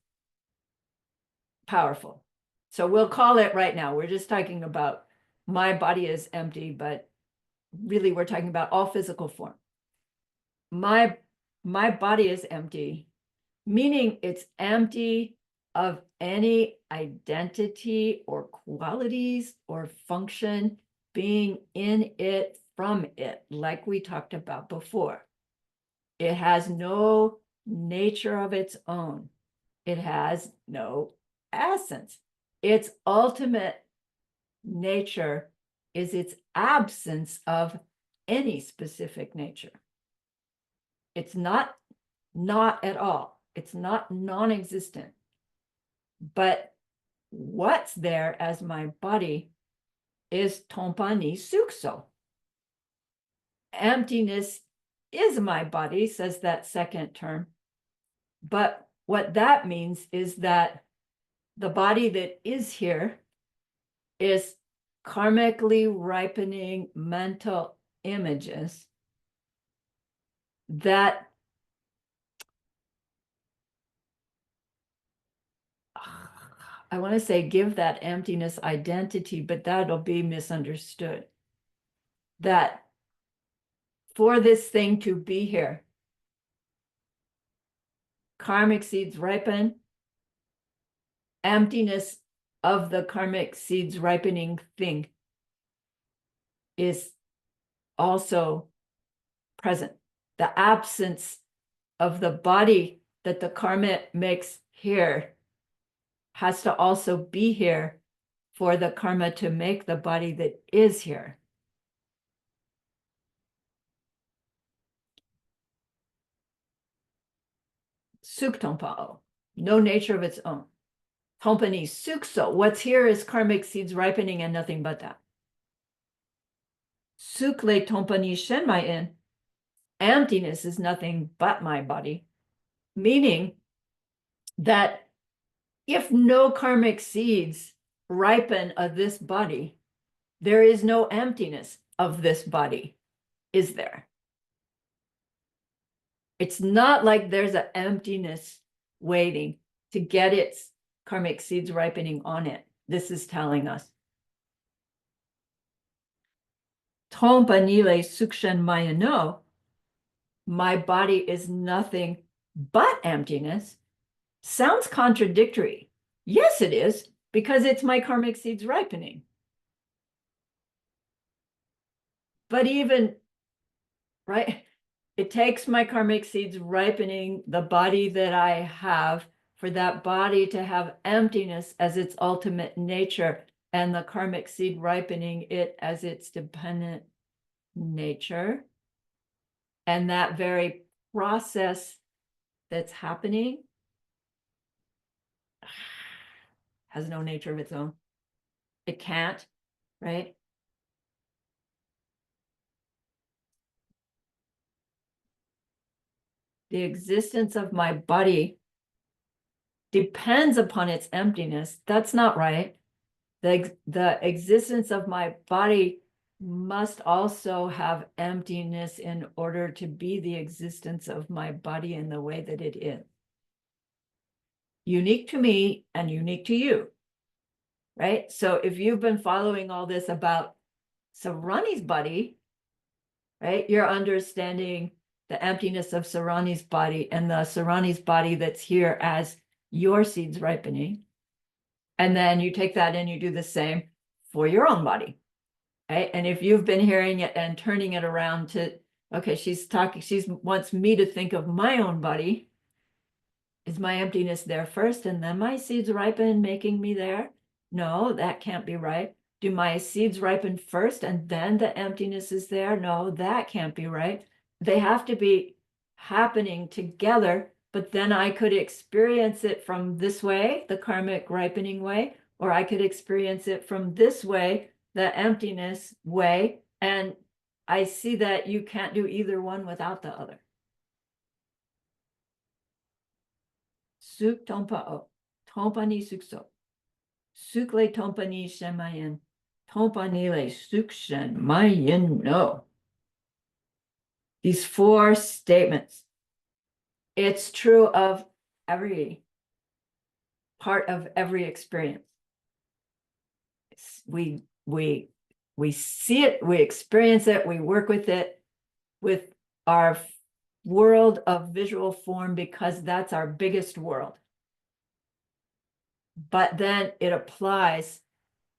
powerful. So we'll call it right now. We're just talking about my body is empty, but really we're talking about all physical form. My body is empty, meaning it's empty of any identity or qualities or function being in it, from it, like we talked about before. It has no nature of its own. It has no essence. Its ultimate nature is its absence of any specific nature. It's not at all. It's not non-existent. But what's there as my body is Tompa ni Sukso. Emptiness is my body, says that second term. But what that means is that the body that is here is karmically ripening mental images that I want to say give that emptiness identity, but that'll be misunderstood. That for this thing to be here, karmic seeds ripen, emptiness of the karmic seeds ripening thing is also present. The absence of the body that the karma makes here has to also be here for the karma to make the body that is here. Suk Tompao, no nature of its own. Tompani Sukso, what's here is karmic seeds ripening and nothing but that. Sukle Tompani Shenmayin, emptiness is nothing but my body, meaning that if no karmic seeds ripen of this body, there is no emptiness of this body, is there? It's not like there's an emptiness waiting to get its karmic seeds ripening on it. This is telling us. Tompanile sukshan mayano, my body is nothing but emptiness, sounds contradictory. Yes, it is, because it's my karmic seeds ripening. But even, right, it takes my karmic seeds ripening the body that I have for that body to have emptiness as its ultimate nature, and the karmic seed ripening it as its dependent nature. And that very process that's happening has no nature of its own. It can't, right? The existence of my body depends upon its emptiness. That's not right. The existence of my body must also have emptiness in order to be the existence of my body in the way that it is. Unique to me and unique to you, right? So if you've been following all this about Sarani's body, right, you're understanding the emptiness of Sarani's body and the Sarani's body that's here as your seeds ripening. And then you take that and you do the same for your own body, right? And if you've been hearing it and turning it around to, okay, she wants me to think of my own body. Is my emptiness there first and then my seeds ripen, making me there? No, that can't be right. Do my seeds ripen first and then the emptiness is there? No, that can't be right. They have to be happening together, but then I could experience it from this way, the karmic ripening way, or I could experience it from this way, the emptiness way. And I see that you can't do either one without the other. Suk tompa o, tompani sukso. Sukle tompani shemayen, tompanile sukshen mayen no. These four statements, it's true of every part of every experience. We see it, we experience it, we work with it with our world of visual form because that's our biggest world. But then it applies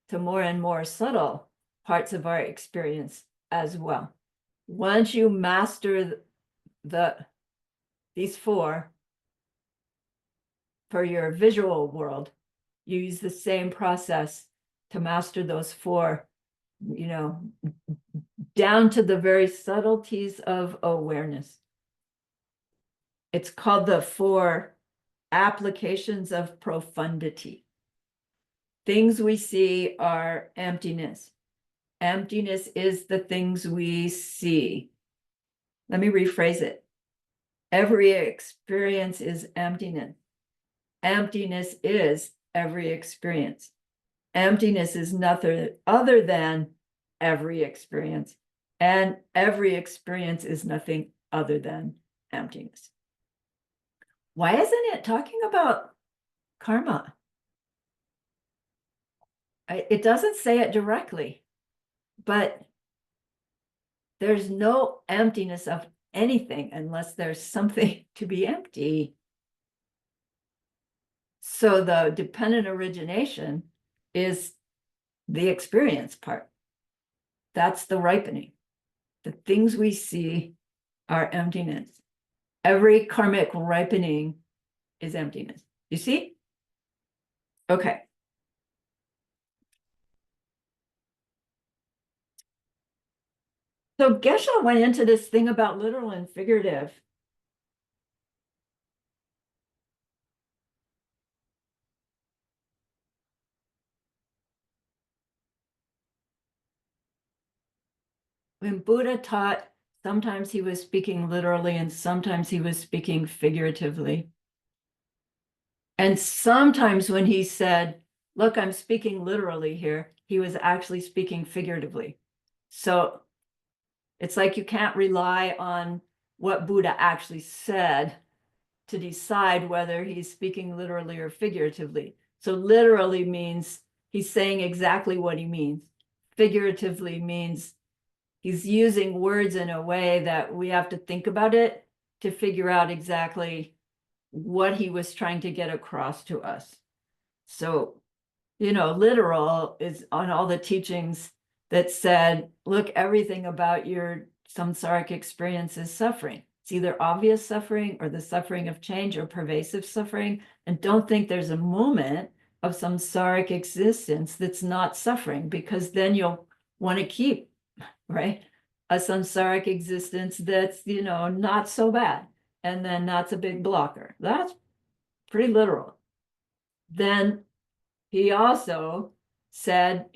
to more and more subtle parts of our experience as well. Once you master these four for your visual world, you use the same process to master those four, down to the very subtleties of awareness. It's called the four applications of profundity. Things we see are emptiness. Emptiness is the things we see. Let me rephrase it. Every experience is emptiness. Emptiness is every experience. Emptiness is nothing other than every experience. And every experience is nothing other than emptiness. Why isn't it talking about karma? It doesn't say it directly, but there's no emptiness of anything unless there's something to be empty. So the dependent origination is the experience part. That's the ripening. The things we see are emptiness. Every karmic ripening is emptiness. You see? Okay. So Geshe went into this thing about literal and figurative. When Buddha taught, sometimes he was speaking literally and sometimes he was speaking figuratively. And sometimes when he said, look, I'm speaking literally here, he was actually speaking figuratively. So it's like you can't rely on what Buddha actually said to decide whether he's speaking literally or figuratively. So literally means he's saying exactly what he means. Figuratively means he's using words in a way that we have to think about it to figure out exactly what he was trying to get across to us. So, literal is on all the teachings that said, look, everything about your samsaric experience is suffering. It's either obvious suffering or the suffering of change or pervasive suffering. And don't think there's a moment of samsaric existence that's not suffering, because then you'll want to keep, right, a samsaric existence that's, not so bad. And then that's a big blocker. That's pretty literal. Then he also said,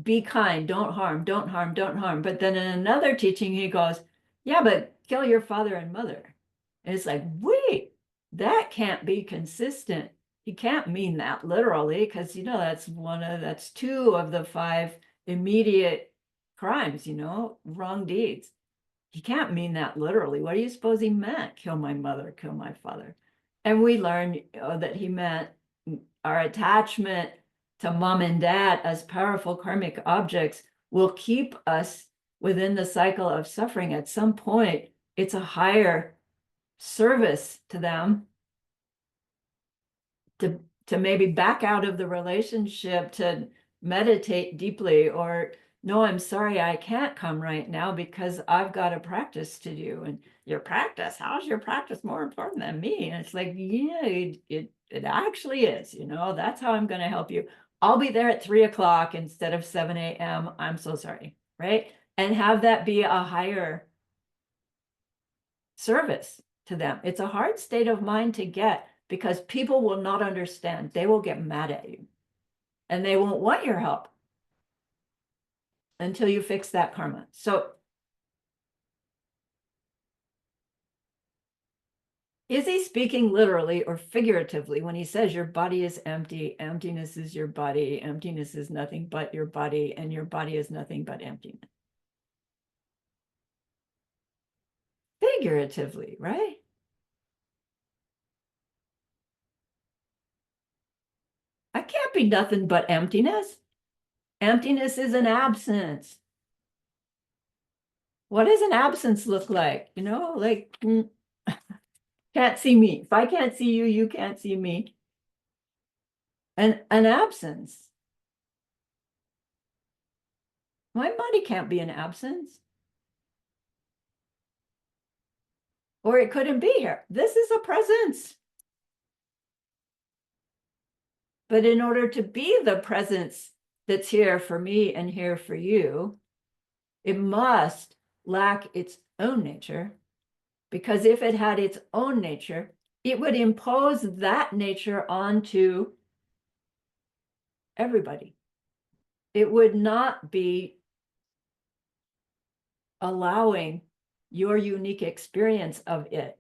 be kind, don't harm, don't harm, don't harm. But then in another teaching, he goes, yeah, but kill your father and mother. And it's like, wait, that can't be consistent. He can't mean that literally, because, that's two of the five immediate crimes, wrong deeds. He can't mean that literally. What do you suppose he meant? Kill my mother, kill my father. And we learned that he meant our attachment to mom and dad as powerful karmic objects will keep us within the cycle of suffering. At some point, it's a higher service to them to maybe back out of the relationship, to meditate deeply, or no, I'm sorry, I can't come right now because I've got a practice to do. And your practice, how's your practice more important than me? And it's like, yeah, it actually is, that's how I'm going to help you. I'll be there at 3 o'clock instead of 7 a.m. I'm so sorry, right? And have that be a higher service to them. It's a hard state of mind to get because people will not understand. They will get mad at you and they won't want your help until you fix that karma. So is he speaking literally or figuratively when he says your body is empty, emptiness is your body, emptiness is nothing but your body, and your body is nothing but emptiness? Figuratively, right? I can't be nothing but emptiness. Emptiness is an absence. What does an absence look like? Like, can't see me. If I can't see you, you can't see me. And an absence. My body can't be an absence. Or it couldn't be here. This is a presence. But in order to be the presence that's here for me and here for you, it must lack its own nature. Because if it had its own nature, it would impose that nature onto everybody. It would not be allowing your unique experience of it,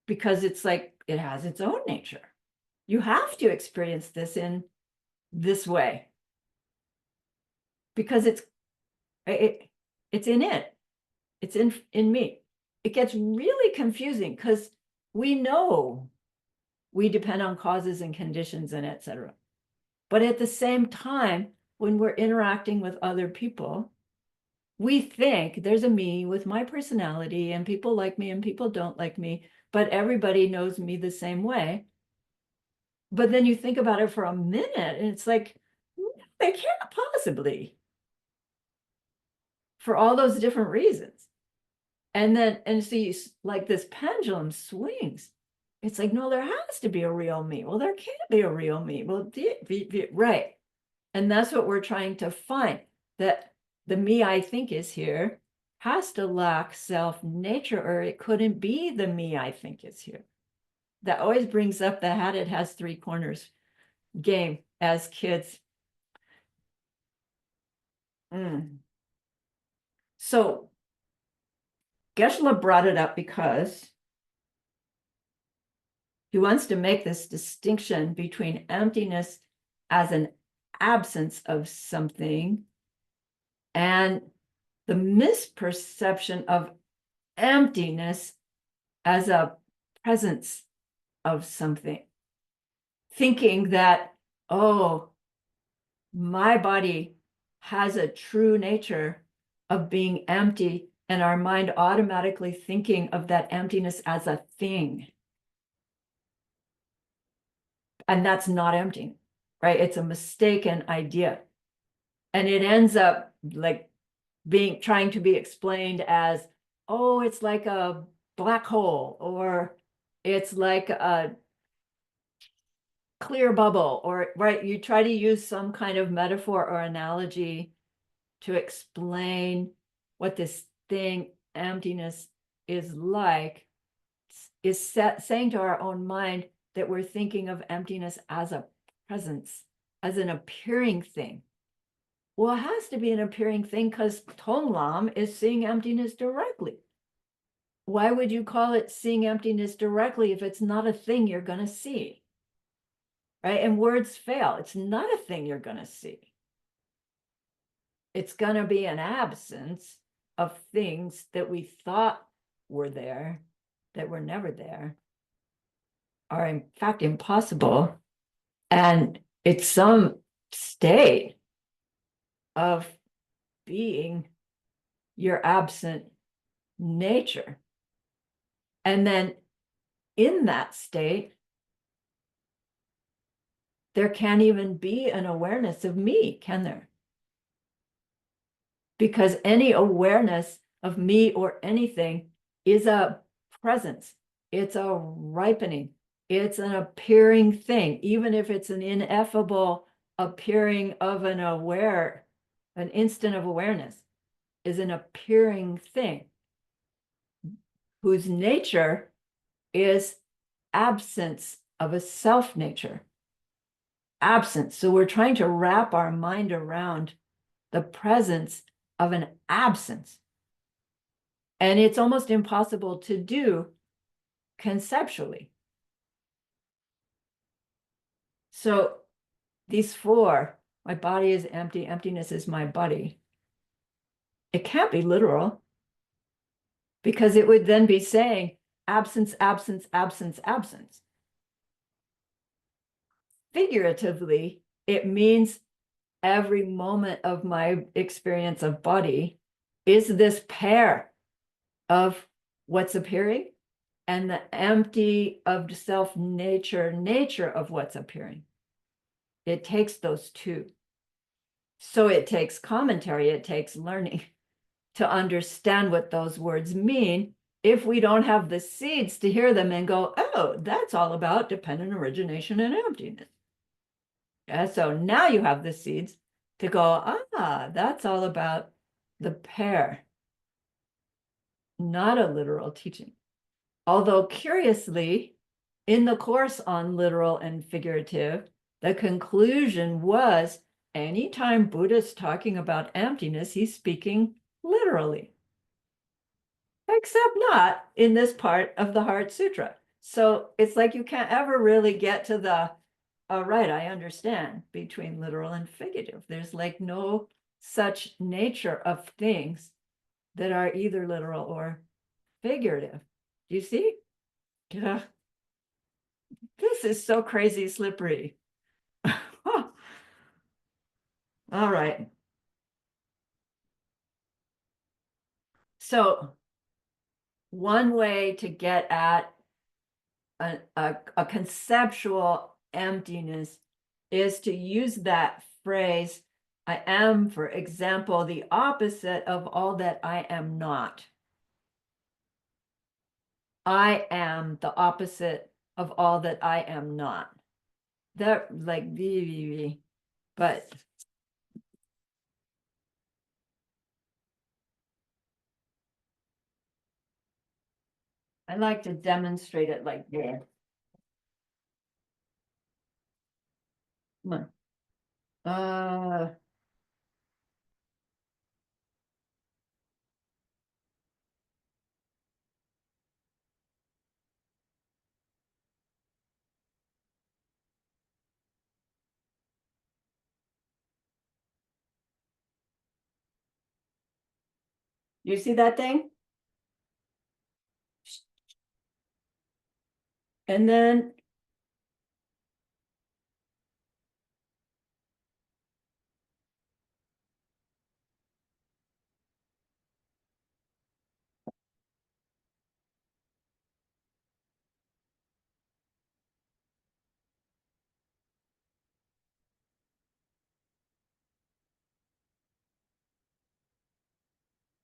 because it's like it has its own nature. You have to experience this in this way because it's in it. It's in me. It gets really confusing because we know we depend on causes and conditions and etc. But at the same time, when we're interacting with other people, we think there's a me with my personality and people like me and people don't like me, but everybody knows me the same way. But then you think about it for a minute and it's like, they can't possibly, for all those different reasons. And so you, like this pendulum swings. It's like, no, there has to be a real me. Well, there can't be a real me. Well, right. And that's what we're trying to find, that the me I think is here has to lack self nature, or it couldn't be the me I think is here. That always brings up the hat it has three corners game as kids. So Geshe-la brought it up because he wants to make this distinction between emptiness as an absence of something and the misperception of emptiness as a presence of something. Thinking that, oh, my body has a true nature of being empty, and our mind automatically thinking of that emptiness as a thing. And that's not empty, right? It's a mistaken idea. And it ends up like trying to be explained as, oh, it's like a black hole, or it's like a clear bubble, or right, you try to use some kind of metaphor or analogy to explain what this thing, emptiness, is like, is saying to our own mind that we're thinking of emptiness as a presence, as an appearing thing. Well, it has to be an appearing thing because Tonglam is seeing emptiness directly. Why would you call it seeing emptiness directly if it's not a thing you're going to see? Right? And words fail. It's not a thing you're going to see. It's going to be an absence of things that we thought were there, that were never there, are in fact impossible. And it's some state of being your absent nature. And then in that state, there can't even be an awareness of me, can there? Because any awareness of me or anything is a presence. It's a ripening. It's an appearing thing, even if it's an ineffable appearing of an instant of awareness is an appearing thing whose nature is absence of a self nature. Absence. So we're trying to wrap our mind around the presence of an absence. And it's almost impossible to do conceptually. So these four, my body is empty, emptiness is my body. It can't be literal because it would then be saying absence, absence, absence, absence. Figuratively, it means every moment of my experience of body is this pair of what's appearing and the empty of self nature of what's appearing. It takes those two. So it takes commentary, it takes learning to understand what those words mean if we don't have the seeds to hear them and go, oh, that's all about dependent origination and emptiness. Yeah, so now you have the seeds to go, ah, that's all about the pair, not a literal teaching. Although curiously, in the course on literal and figurative, the conclusion was anytime Buddha's talking about emptiness, he's speaking literally. except not in this part of the Heart Sutra. So it's like you can't ever really get to the, right, I understand, between literal and figurative. There's like no such nature of things that are either literal or figurative. Do you see? Yeah. This is so crazy slippery. All right. So one way to get at a conceptual emptiness is to use that phrase, I am, for example, the opposite of all that I am not. I am the opposite of all that I am not. That like but I like to demonstrate it like this. Come on. You see that thing? And then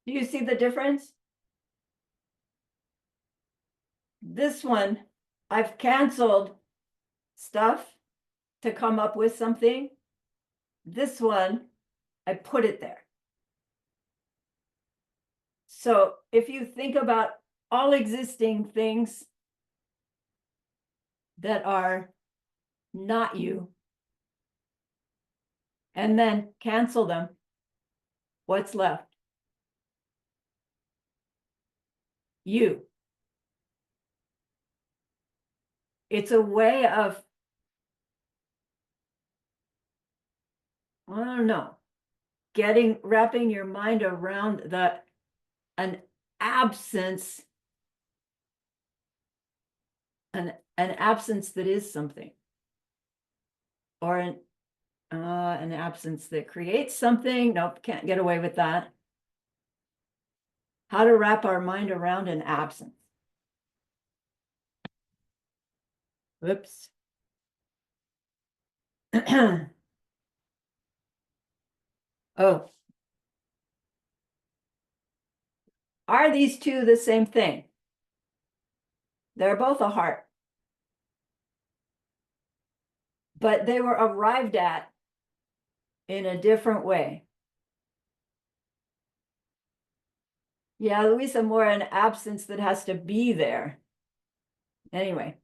do you see the difference? This one, I've canceled stuff to come up with something. This one, I put it there. So if you think about all existing things that are not you, and then cancel them, what's left? You. It's a way of, I don't know, wrapping your mind around an absence, an absence that is something, or an absence that creates something. Nope, can't get away with that. How to wrap our mind around an absence. Whoops. Oh, are these two the same thing? They're both a heart, but they were arrived at in a different way. Yeah, Louisa, more an absence that has to be there. Anyway,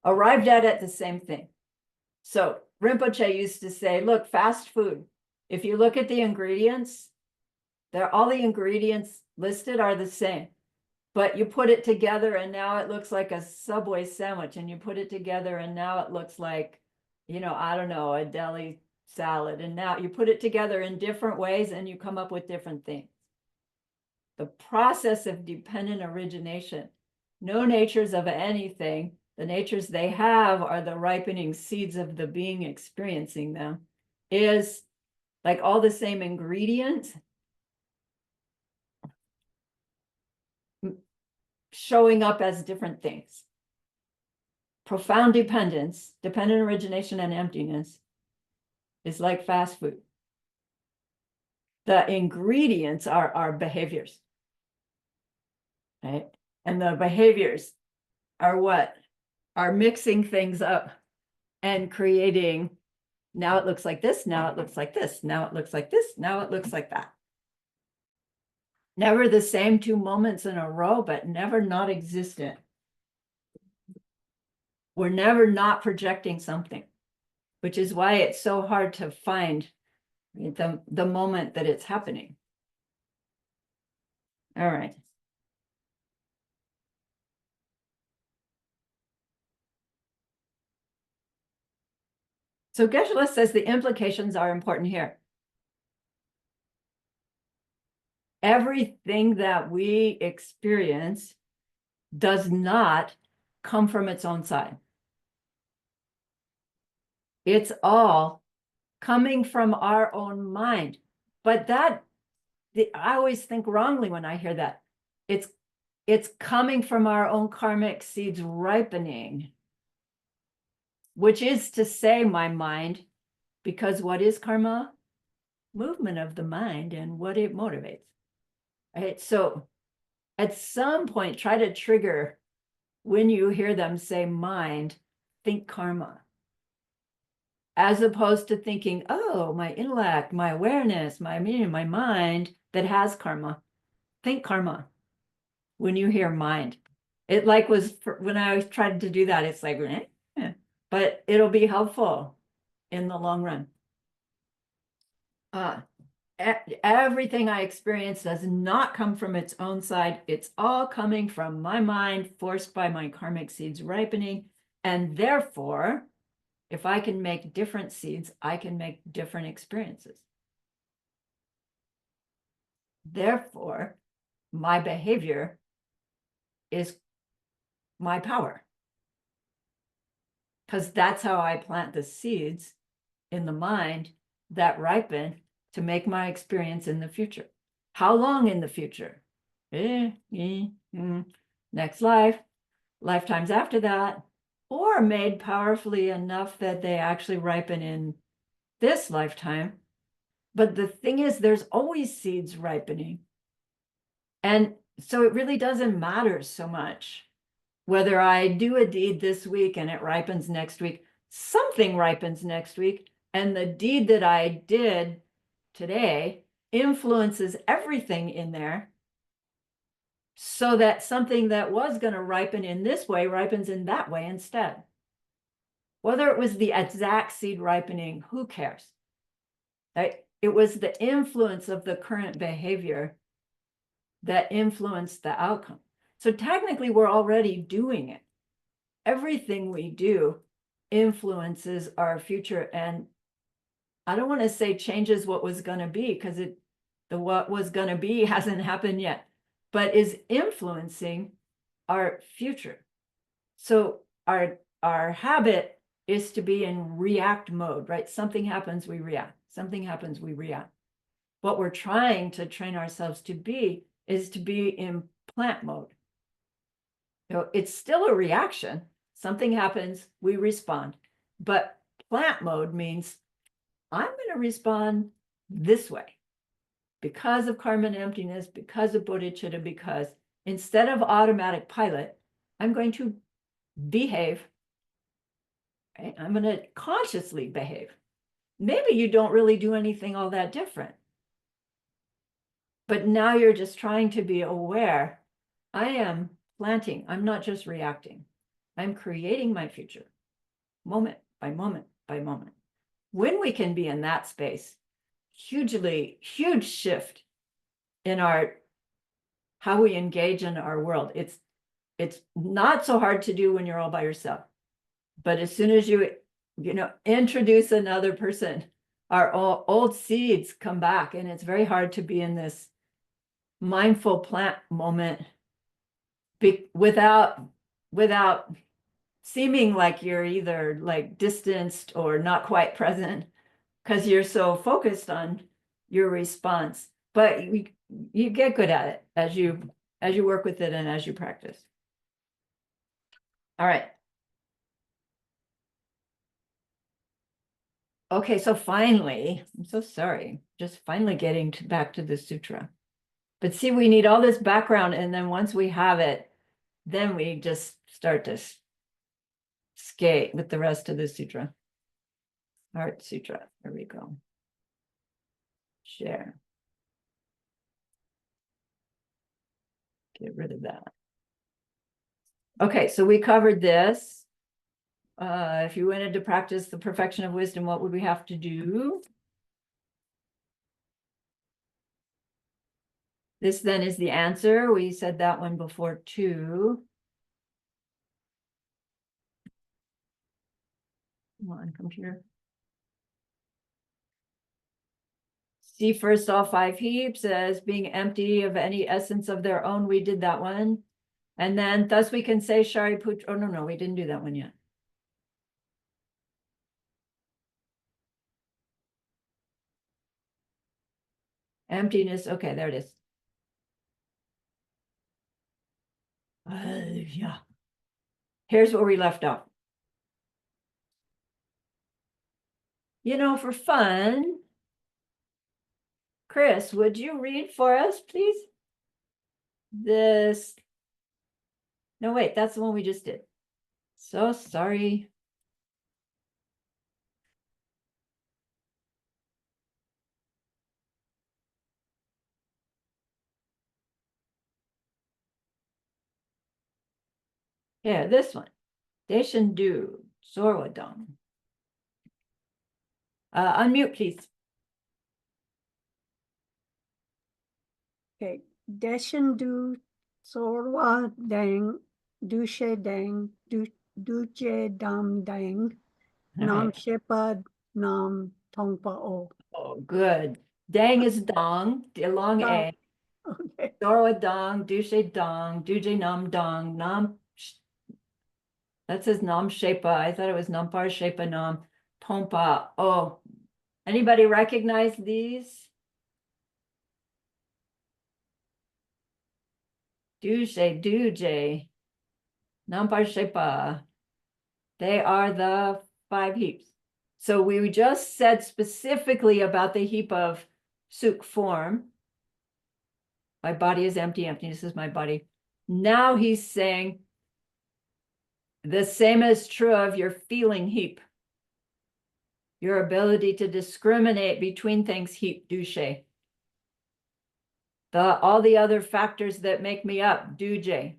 arrived at the same thing. So Rinpoche used to say, look, fast food, if you look at the ingredients, all the ingredients listed are the same, but you put it together and now it looks like a Subway sandwich, and you put it together and now it looks like, I don't know, a deli salad. And now you put it together in different ways and you come up with different things. The process of dependent origination, no natures of anything, the natures they have are the ripening seeds of the being experiencing them, is like all the same ingredients showing up as different things. Profound dependence, dependent origination and emptiness is like fast food. The ingredients are our behaviors, right? And the behaviors are what? Are mixing things up and creating, now it looks like this, now it looks like this, now it looks like this, now it looks like that. Never the same two moments in a row, but never not existent. We're never not projecting something, which is why it's so hard to find the moment that it's happening. All right. So Geshe-la says the implications are important here. Everything that we experience does not come from its own side. It's all coming from our own mind. But I always think wrongly when I hear that. It's coming from our own karmic seeds ripening, which is to say my mind, because what is karma? Movement of the mind and what it motivates. Right? So at some point, try to trigger when you hear them say mind, think karma. As opposed to thinking, oh, my intellect, my awareness, my meaning, my mind that has karma. Think karma when you hear mind. It like was when I tried to do that, it's like, but it'll be helpful in the long run. Everything I experience does not come from its own side. It's all coming from my mind, forced by my karmic seeds ripening. And therefore, if I can make different seeds, I can make different experiences. Therefore, my behavior is my power. Because that's how I plant the seeds in the mind that ripen to make my experience in the future. How long in the future? Next life, lifetimes after that, or made powerfully enough that they actually ripen in this lifetime. But the thing is, there's always seeds ripening. And so it really doesn't matter so much whether I do a deed this week and it ripens next week. Something ripens next week, and the deed that I did today influences everything in there, so that something that was going to ripen in this way ripens in that way instead. Whether it was the exact seed ripening, who cares? Right? It was the influence of the current behavior that influenced the outcome. So technically, we're already doing it. Everything we do influences our future. And I don't want to say changes what was going to be, because the what was going to be hasn't happened yet, but is influencing our future. So our habit is to be in react mode, right? Something happens, we react. Something happens, we react. What we're trying to train ourselves to be is to be in plant mode. It's still a reaction. Something happens, we respond. But plant mode means I'm going to respond this way because of karma and emptiness, because of bodhicitta, because instead of automatic pilot, I'm going to behave. Right? I'm going to consciously behave. Maybe you don't really do anything all that different. But now you're just trying to be aware. I am planting. I'm not just reacting. I'm creating my future, moment by moment by moment. When we can be in that space, huge shift in how we engage in our world. It's not so hard to do when you're all by yourself. But as soon as you introduce another person, our old seeds come back, and it's very hard to be in this mindful plant moment without seeming like you're either like distanced or not quite present, because you're so focused on your response. But you get good at it as you work with it and as you practice. All right. Okay, so finally, I'm so sorry, just finally getting back to the sutra. But see, we need all this background, and then once we have it, then we just start to skate with the rest of the sutra. Heart Sutra. There we go. Share. Get rid of that. Okay, so we covered this. If you wanted to practice the perfection of wisdom, what would we have to do? This then is the answer. We said that one before too. Come on, computer. See first all five heaps as being empty of any essence of their own. We did that one. And then thus we can say Shariputra. Oh, no, we didn't do that one yet. Emptiness. Okay, there it is. Yeah. Here's where we left off. For fun, Chris, would you read for us, please? This. No, wait, that's the one we just did. So sorry. Yeah, this one. Deshendu Sorwadong. Unmute, please. Okay. Deshendu Sorwa Dang Dushe Dang Duje Dam Dang Nam Shepad Nam Tongpa O. Oh, good. Dang is dong, long Dong. A. Okay. Sorwa dong, dushe dong, duje nam dong, nam. That says nam shepa. I thought it was nampar shepa nam tompa. Oh, anybody recognize these? Duje, nampar shepa. They are the five heaps. So we just said specifically about the heap of suk form. My body is empty, emptiness is my body. Now he's saying the same is true of your feeling heap. Your ability to discriminate between things heap, dushe. All the other factors that make me up, duje.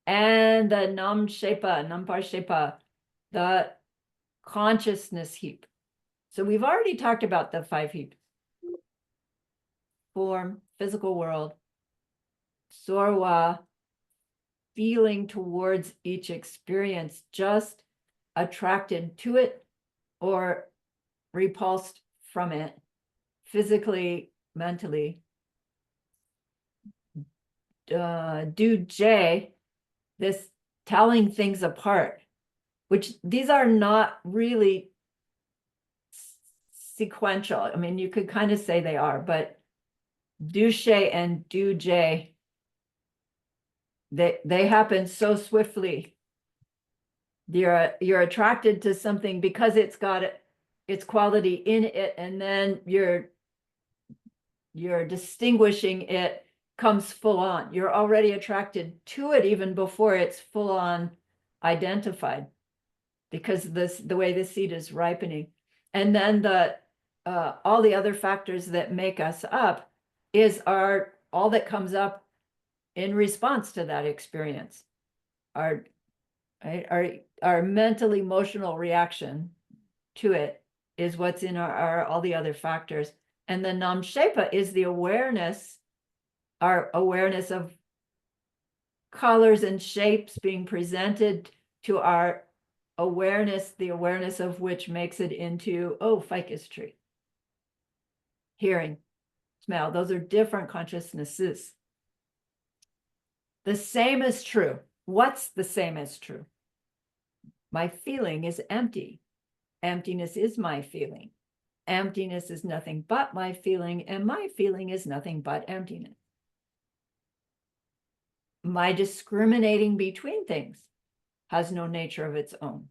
And the nam shepa, nampar shepa, the consciousness heap. So we've already talked about the five heaps. Form, physical world, sorwa, feeling towards each experience, just attracted to it or repulsed from it, physically, mentally. Duje, this telling things apart, which these are not really sequential. I mean, you could kind of say they are, but dushe and duje, they happen so swiftly. You're attracted to something because it's got its quality in it, and then you're distinguishing it comes full on. You're already attracted to it even before it's full on identified, because the way the seed is ripening. And then all the other factors that make us up are all that comes up in response to that experience. Our mental emotional reaction to it is what's in our all the other factors. And the nam shepa is the awareness, our awareness of colors and shapes being presented to our awareness, the awareness of which makes it into, oh, ficus tree. Hearing, smell, those are different consciousnesses. The same is true. What's the same as true? My feeling is empty. Emptiness is my feeling. Emptiness is nothing but my feeling, and my feeling is nothing but emptiness. My discriminating between things has no nature of its own.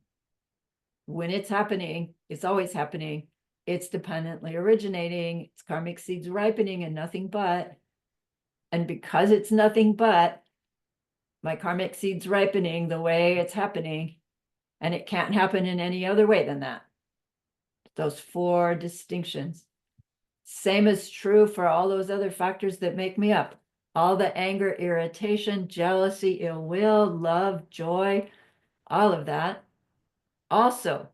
When it's happening, it's always happening. It's dependently originating, it's karmic seeds ripening and nothing but. And because it's nothing but, my karmic seeds ripening the way it's happening, and it can't happen in any other way than that. Those four distinctions. Same is true for all those other factors that make me up. All the anger, irritation, jealousy, ill will, love, joy, all of that. Also,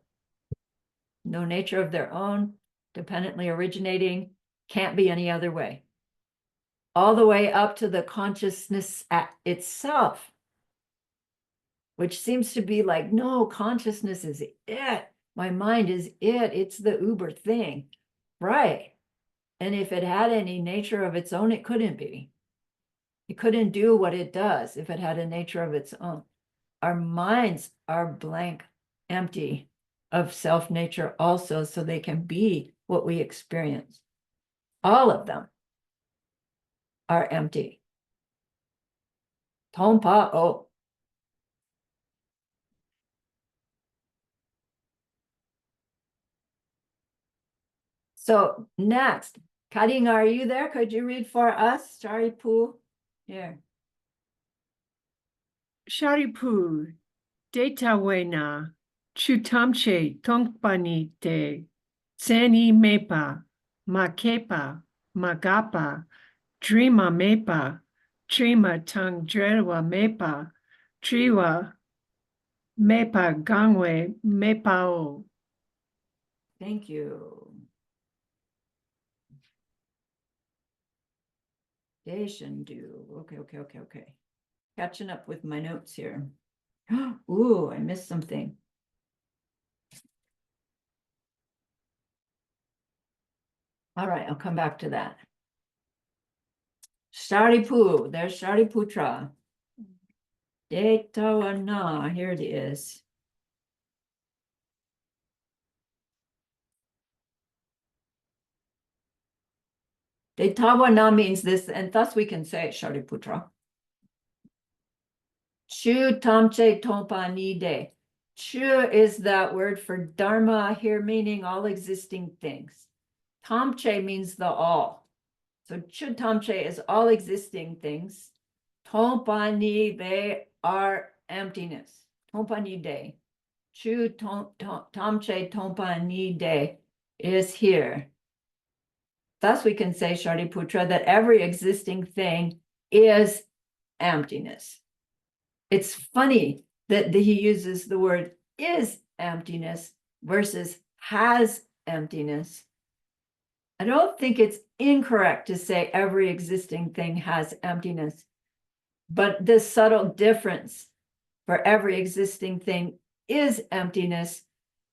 no nature of their own, dependently originating, can't be any other way. All the way up to the consciousness itself, which seems to be like, no, consciousness is it. My mind is it. It's the uber thing. Right. And if it had any nature of its own, it couldn't be. It couldn't do what it does if it had a nature of its own. Our minds are blank, empty of self nature also, so they can be what we experience. All of them are empty. Tompa o. So next, Karing, are you there? Could you read for us? Sharipu? Here. Sharipu, Detawena, Chutamche, Tongpani te, Tsani mepa, Makepa, Magapa, Drima mepa, Trima tang drewa mepa, Triwa mepa gangwe mepao. Thank you. Deshendu. Okay. Catching up with my notes here. Ooh, I missed something. All right, I'll come back to that. Sharipu, there's Shariputra. Detawana, here it is. Detawana means this, and thus we can say Shariputra. Chu tamche tompa nide. Chu is that word for dharma here, meaning all existing things. Tamche means the all. So chu tamche is all existing things. Tompa ni, they are emptiness. Tompa ni de. Chu tamche tompa ni de is here. Thus we can say, Shariputra, that every existing thing is emptiness. It's funny that he uses the word is emptiness versus has emptiness. I don't think it's incorrect to say every existing thing has emptiness, but this subtle difference for every existing thing is emptiness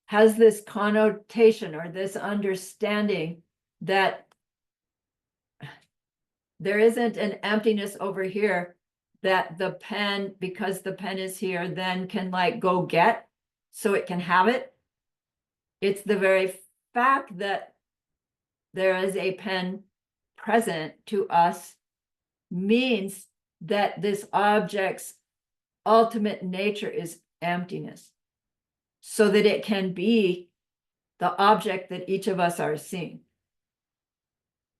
has this connotation or this understanding that there isn't an emptiness over here that the pen, because the pen is here, then can like go get so it can have it. It's the very fact that there is a pen present to us means that this object's ultimate nature is emptiness, so that it can be the object that each of us are seeing,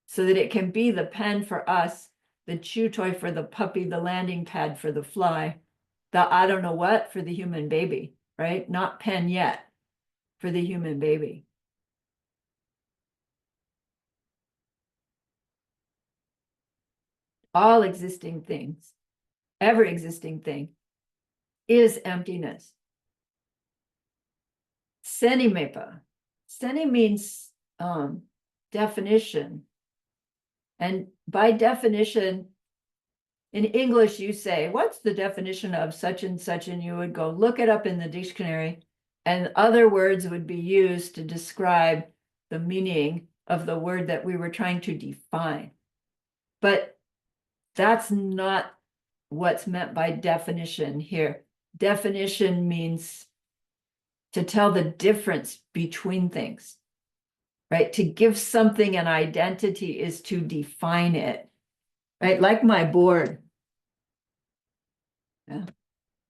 so that it can be the pen for us, the chew toy for the puppy, the landing pad for the fly, the I don't know what for the human baby, right? Not pen yet for the human baby. All existing things, every existing thing is emptiness. Senimepa. Seni means definition. And by definition, in English, you say, what's the definition of such? And you would go look it up in the dictionary, and other words would be used to describe the meaning of the word that we were trying to define. But that's not what's meant by definition here. Definition means to tell the difference between things, right? To give something an identity is to define it, right? Like my board. Yeah.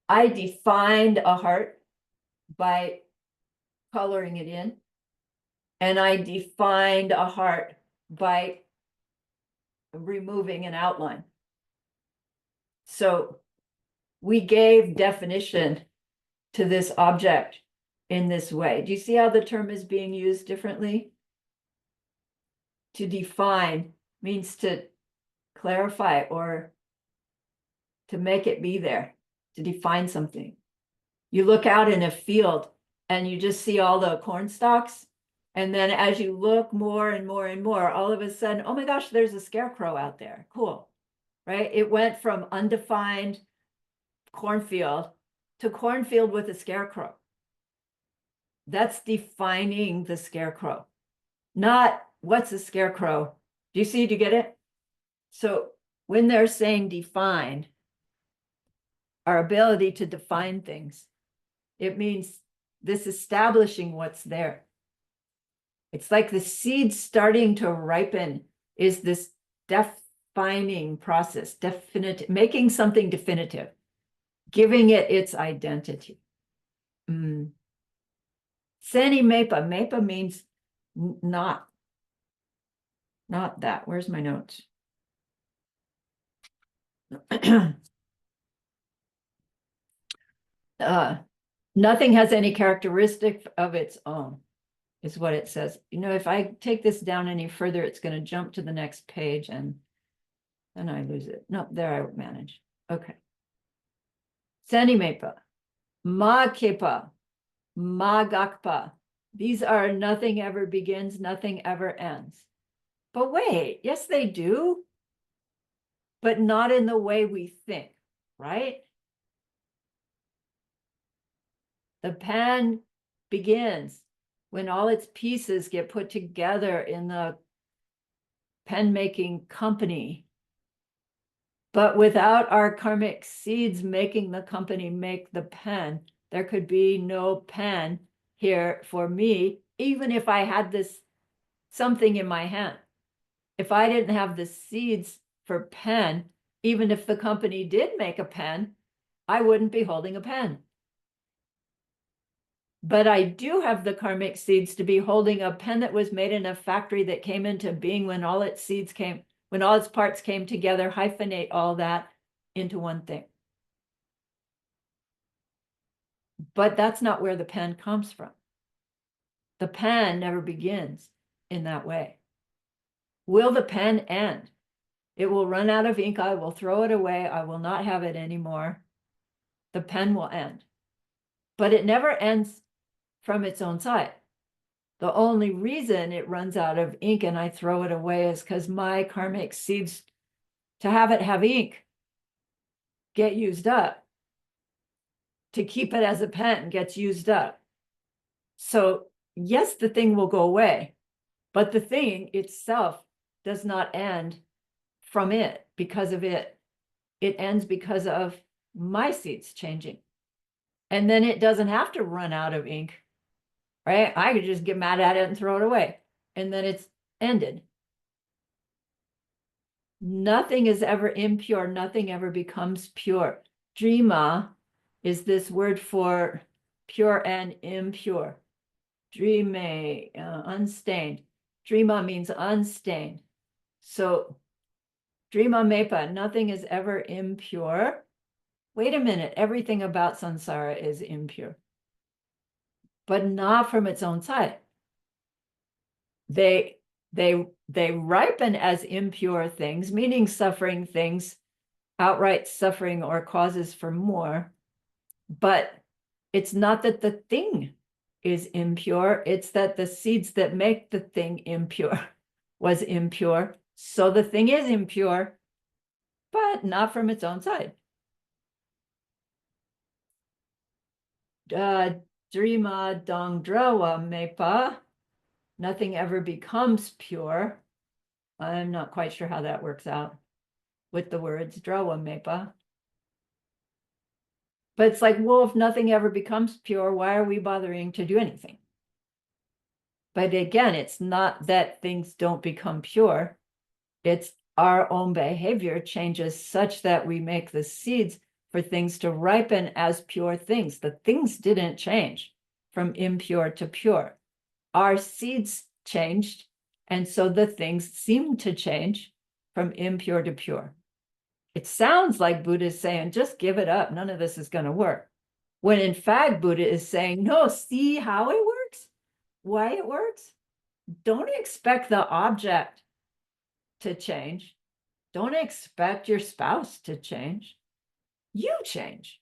I defined a heart by coloring it in, and I defined a heart by removing an outline. So we gave definition to this object in this way. Do you see how the term is being used differently? To define means to clarify or to make it be there, to define something. You look out in a field and you just see all the corn stalks. And then as you look more and more and more, all of a sudden, oh my gosh, there's a scarecrow out there. Cool, right? It went from undefined cornfield to cornfield with a scarecrow. That's defining the scarecrow, not what's a scarecrow, Do you see? Do you get it? So when they're saying define, our ability to define things, it means this establishing what's there. It's like the seed starting to ripen is this defining process, definitive, making something definitive, giving it its identity. Seni mepa, mepa means not that. Where's my notes? Nothing has any characteristic of its own, is what it says. You know, if I take this down any further, it's going to jump to the next page and then I lose it. No, there I manage. Okay. Seni mepa, ma kepa, ma gakpa. These are nothing ever begins, nothing ever ends. But wait, yes, they do, but not in the way we think, right? The pan begins when all its pieces get put together in the pen making company. But without our karmic seeds making the company make the pen, there could be no pen here for me, even if I had this something in my hand. If I didn't have the seeds for pen, even if the company did make a pen, I wouldn't be holding a pen. But I do have the karmic seeds to be holding a pen that was made in a factory that came into being when all its seeds came, when all its parts came together, hyphenate all that into one thing. But that's not where the pen comes from. The pen never begins in that way. Will the pen end? It will run out of ink. I will throw it away. I will not have it anymore. The pen will end. But it never ends from its own side. The only reason it runs out of ink and I throw it away is because my karmic seeds to have it have ink get used up. To keep it as a pen gets used up. So yes, the thing will go away, but the thing itself does not end from it because of it. It ends because of my seeds changing. And then it doesn't have to run out of ink, right? I could just get mad at it and throw it away. And then it's ended. Nothing is ever impure. Nothing ever becomes pure. Drima is this word for pure and impure. Drime, unstained. Drima means unstained. So Drima mepa, nothing is ever impure. Wait a minute, everything about samsara is impure, but not from its own side. They ripen as impure things, meaning suffering things, outright suffering or causes for more. But it's not that the thing is impure, it's that the seeds that make the thing impure was impure. So the thing is impure, but not from its own side. Drima dongdrawa mepa, nothing ever becomes pure. I'm not quite sure how that works out with the words drawa mepa. But it's like, well, if nothing ever becomes pure, why are we bothering to do anything? But again, it's not that things don't become pure. It's our own behavior changes such that we make the seeds for things to ripen as pure things. The things didn't change from impure to pure. Our seeds changed, and so the things seem to change from impure to pure. It sounds like Buddha is saying, just give it up. None of this is going to work. When in fact, Buddha is saying, no, see how it works, why it works. Don't expect the object to change. Don't expect your spouse to change. You change.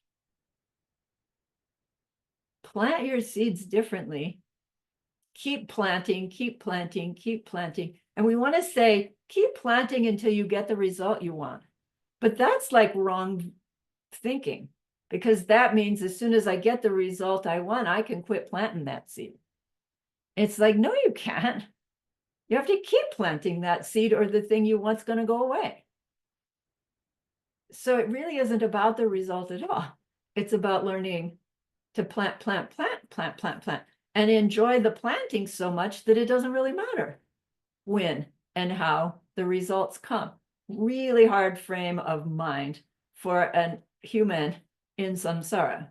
Plant your seeds differently. Keep planting, keep planting, keep planting. And we want to say, keep planting until you get the result you want. But that's like wrong thinking, because that means as soon as I get the result I want, I can quit planting that seed. It's like, no, you can't. You have to keep planting that seed or the thing you want's going to go away. So it really isn't about the result at all. It's about learning to plant, and enjoy the planting so much that it doesn't really matter when and how the results come. Really hard frame of mind for a human in samsara.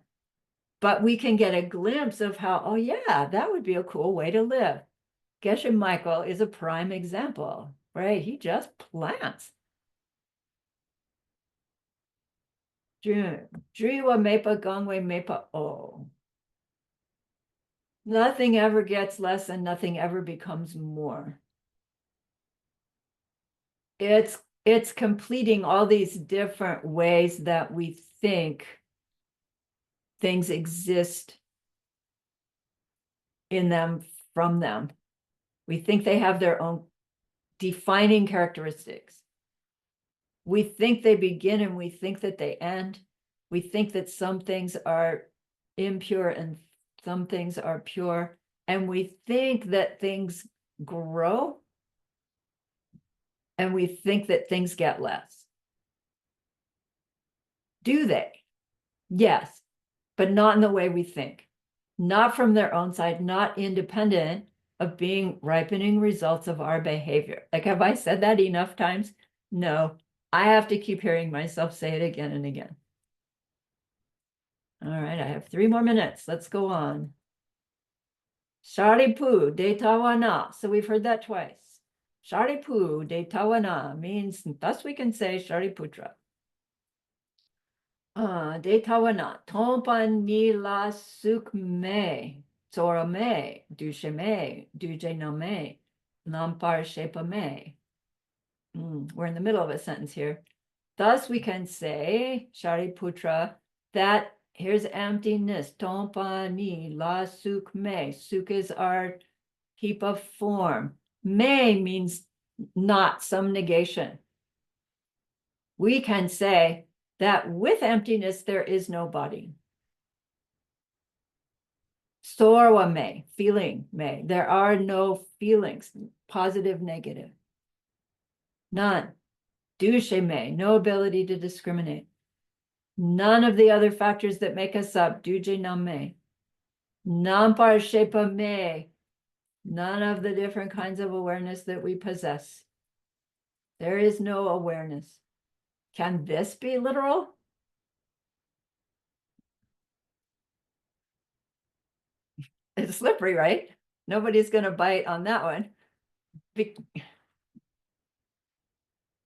But we can get a glimpse of how, oh yeah, that would be a cool way to live. Geshe Michael is a prime example, right? He just plants. Driwa mepa gangwe mepa o. Nothing ever gets less and nothing ever becomes more. It's completing all these different ways that we think things exist in them, from them. We think they have their own defining characteristics. We think they begin and we think that they end. We think that some things are impure and some things are pure. And we think that things grow. And we think that things get less. Do they? Yes, but not in the way we think. Not from their own side, not independent of being ripening results of our behavior. Like, have I said that enough times? No, I have to keep hearing myself say it again and again. All right, I have 3 more minutes. Let's go on. Sharipu de tawana. So we've heard that twice. Sharipu de tawana means, thus we can say Shariputra. De tawana, tompan ni la suk me, tora me, dushe me, duje no me, lampar shepa me. We're in the middle of a sentence here. Thus we can say, Shariputra, that here's emptiness, tompa ni la suk me. Suk is our heap of form. Me means not, some negation. We can say that with emptiness, there is no body. Sorwa me, feeling me. There are no feelings, positive, negative. None. Dushe me, no ability to discriminate. None of the other factors that make us up, duje nam me. Nampar shepa me, none of the different kinds of awareness that we possess. There is no awareness. Can this be literal? It's slippery, right? Nobody's going to bite on that one.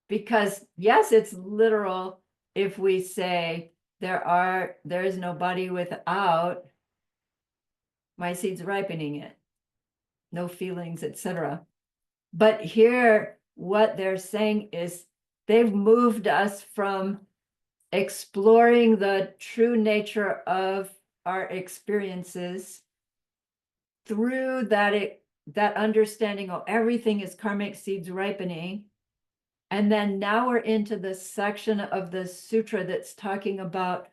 Because yes, it's literal if we say there is no body without my seeds ripening it, no feelings, etc. But here, what they're saying is they've moved us from exploring the true nature of our experiences through that understanding of everything is karmic seeds ripening. And then now we're into the section of the sutra that's talking about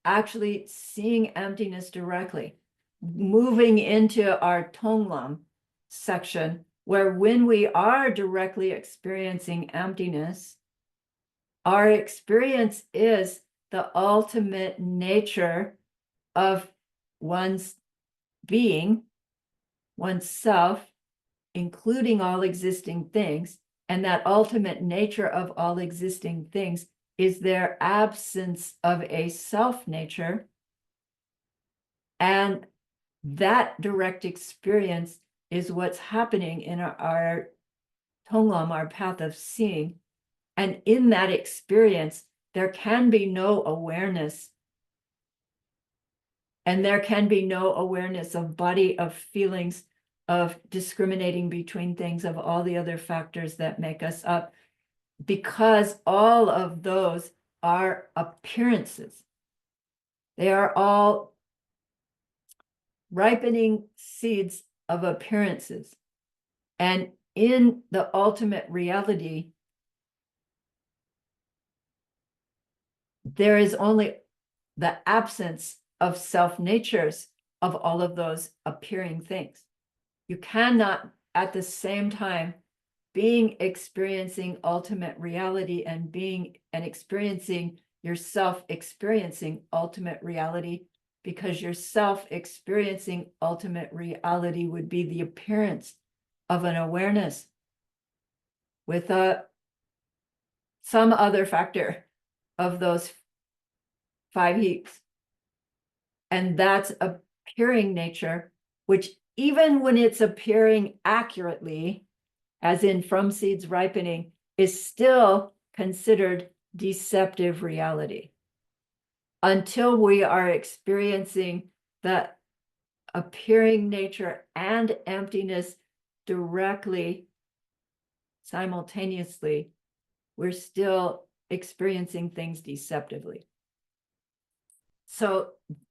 actually seeing emptiness directly, moving into our Tonglam section, where when we are directly experiencing emptiness, our experience is the ultimate nature of one's being, oneself, including all existing things. And that ultimate nature of all existing things is their absence of a self nature. And that direct experience is what's happening in our Tonglam, our path of seeing. And in that experience, there can be no awareness. And there can be no awareness of body, of feelings, of discriminating between things, of all the other factors that make us up, because all of those are appearances. They are all ripening seeds of appearances. And in the ultimate reality, there is only the absence of self-natures of all of those appearing things. You cannot at the same time being experiencing ultimate reality and experiencing yourself experiencing ultimate reality, because yourself experiencing ultimate reality would be the appearance of an awareness with some other factor of those 5 heaps. And that's appearing nature, which even when it's appearing accurately, as in from seeds ripening, is still considered deceptive reality. Until we are experiencing that appearing nature and emptiness directly, simultaneously, we're still experiencing things deceptively. So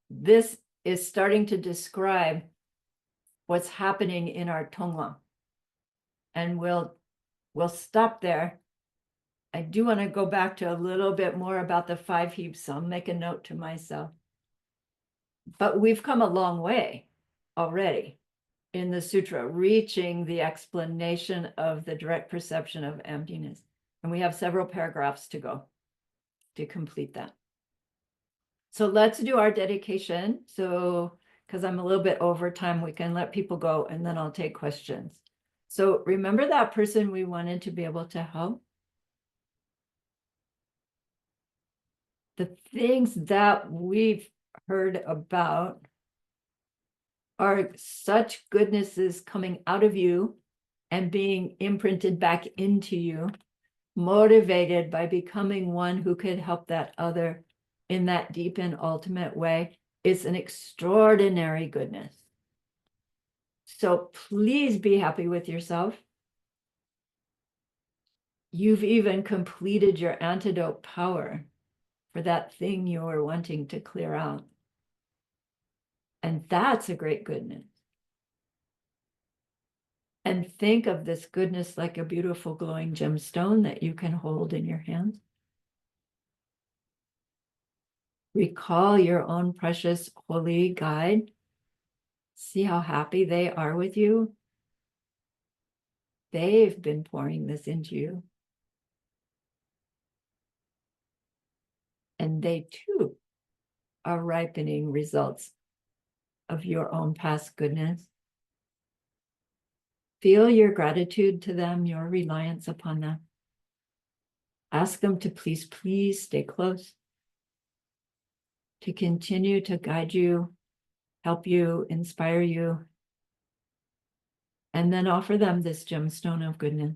this is starting to describe what's happening in our Tongwang. And we'll stop there. I do want to go back to a little bit more about the 5 heaps, so I'll make a note to myself. But we've come a long way already in the sutra, reaching the explanation of the direct perception of emptiness. And we have several paragraphs to go to complete that. So let's do our dedication. So, because I'm a little bit over time, we can let people go and then I'll take questions. So remember that person we wanted to be able to help? The things that we've heard about are such goodnesses coming out of you and being imprinted back into you, motivated by becoming one who could help that other in that deep and ultimate way. It's an extraordinary goodness. So please be happy with yourself. You've even completed your antidote power for that thing you were wanting to clear out. And that's a great goodness. And think of this goodness like a beautiful glowing gemstone that you can hold in your hands. Recall your own precious holy guide. See how happy they are with you. They've been pouring this into you. And they too are ripening results of your own past goodness. Feel your gratitude to them, your reliance upon them. Ask them to please, please stay close, to continue to guide you, help you, inspire you, and then offer them this gemstone of goodness.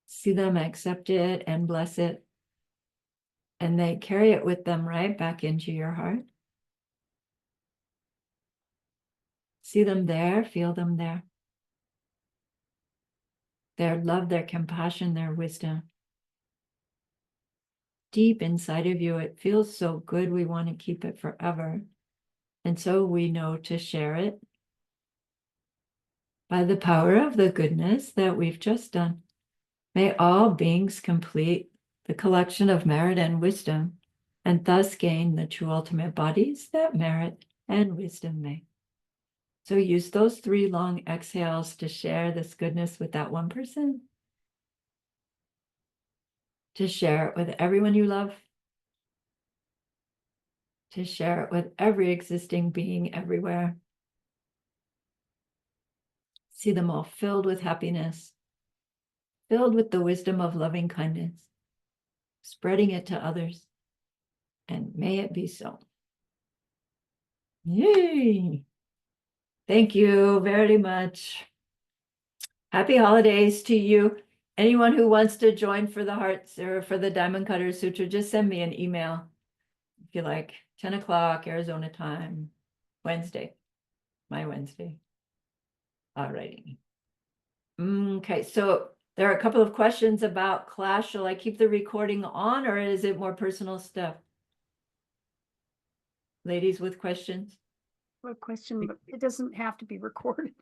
See them accept it and bless it, and they carry it with them right back into your heart. See them there, feel them there. Their love, their compassion, their wisdom. Deep inside of you, it feels so good, we want to keep it forever. And so we know to share it by the power of the goodness that we've just done. May all beings complete the collection of merit and wisdom, and thus gain the true ultimate bodies that merit and wisdom may. So use those 3 long exhales to share this goodness with that one person, to share it with everyone you love, to share it with every existing being everywhere. See them all filled with happiness, filled with the wisdom of loving kindness, spreading it to others, and may it be so. Yay! Thank you very much. Happy holidays to you. Anyone who wants to join for the Hearts or for the Diamond Cutter Sutra, just send me an email. If you like, 10 o'clock Arizona time, Wednesday, my Wednesday. All righty. Okay, so there are a couple of questions about class. Shall I keep the recording on, or is it more personal stuff? Ladies with questions? A question, but it doesn't have to be recorded.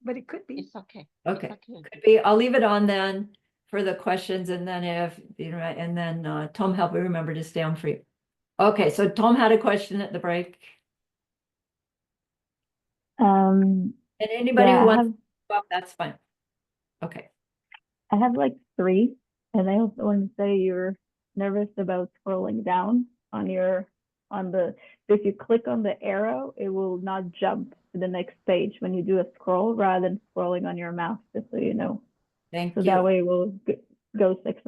But it could be. It's okay. Okay, It's okay. could be. I'll leave it on then for the questions, and then if you know, and then Tom, help me remember to stay on for you. Okay, so Tom had a question at the break. Um, And anybody yeah, who I wants have to go up, that's fine. Okay. I have like three, and I also want to say you're nervous about scrolling down on the so if you click on the arrow, it will not jump to the next page when you do a scroll rather than scrolling on your mouse, just so you know. Thank So you. that way it will go 6.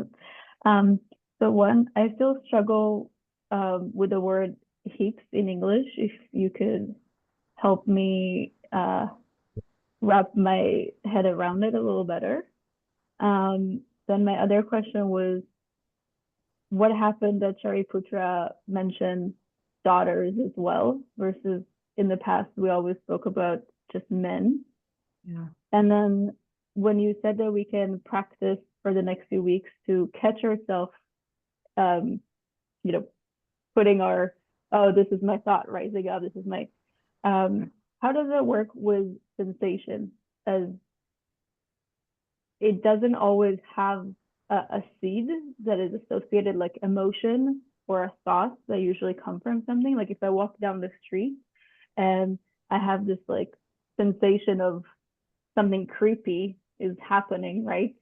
So one, I still struggle with the word heaps in English. If you could help me wrap my head around it a little better. Then my other question was, what happened that Shariputra mentioned daughters as well, versus in the past we always spoke about just men. Yeah. And then when you said that we can practice for the next few weeks to catch ourselves, you know, putting our, oh, this is my thought rising up, this is my, how does it work with sensation? As it doesn't always have a seed that is associated, like emotion or a thought that usually come from something. Like if I walk down the street and I have this like sensation of something creepy is happening, right?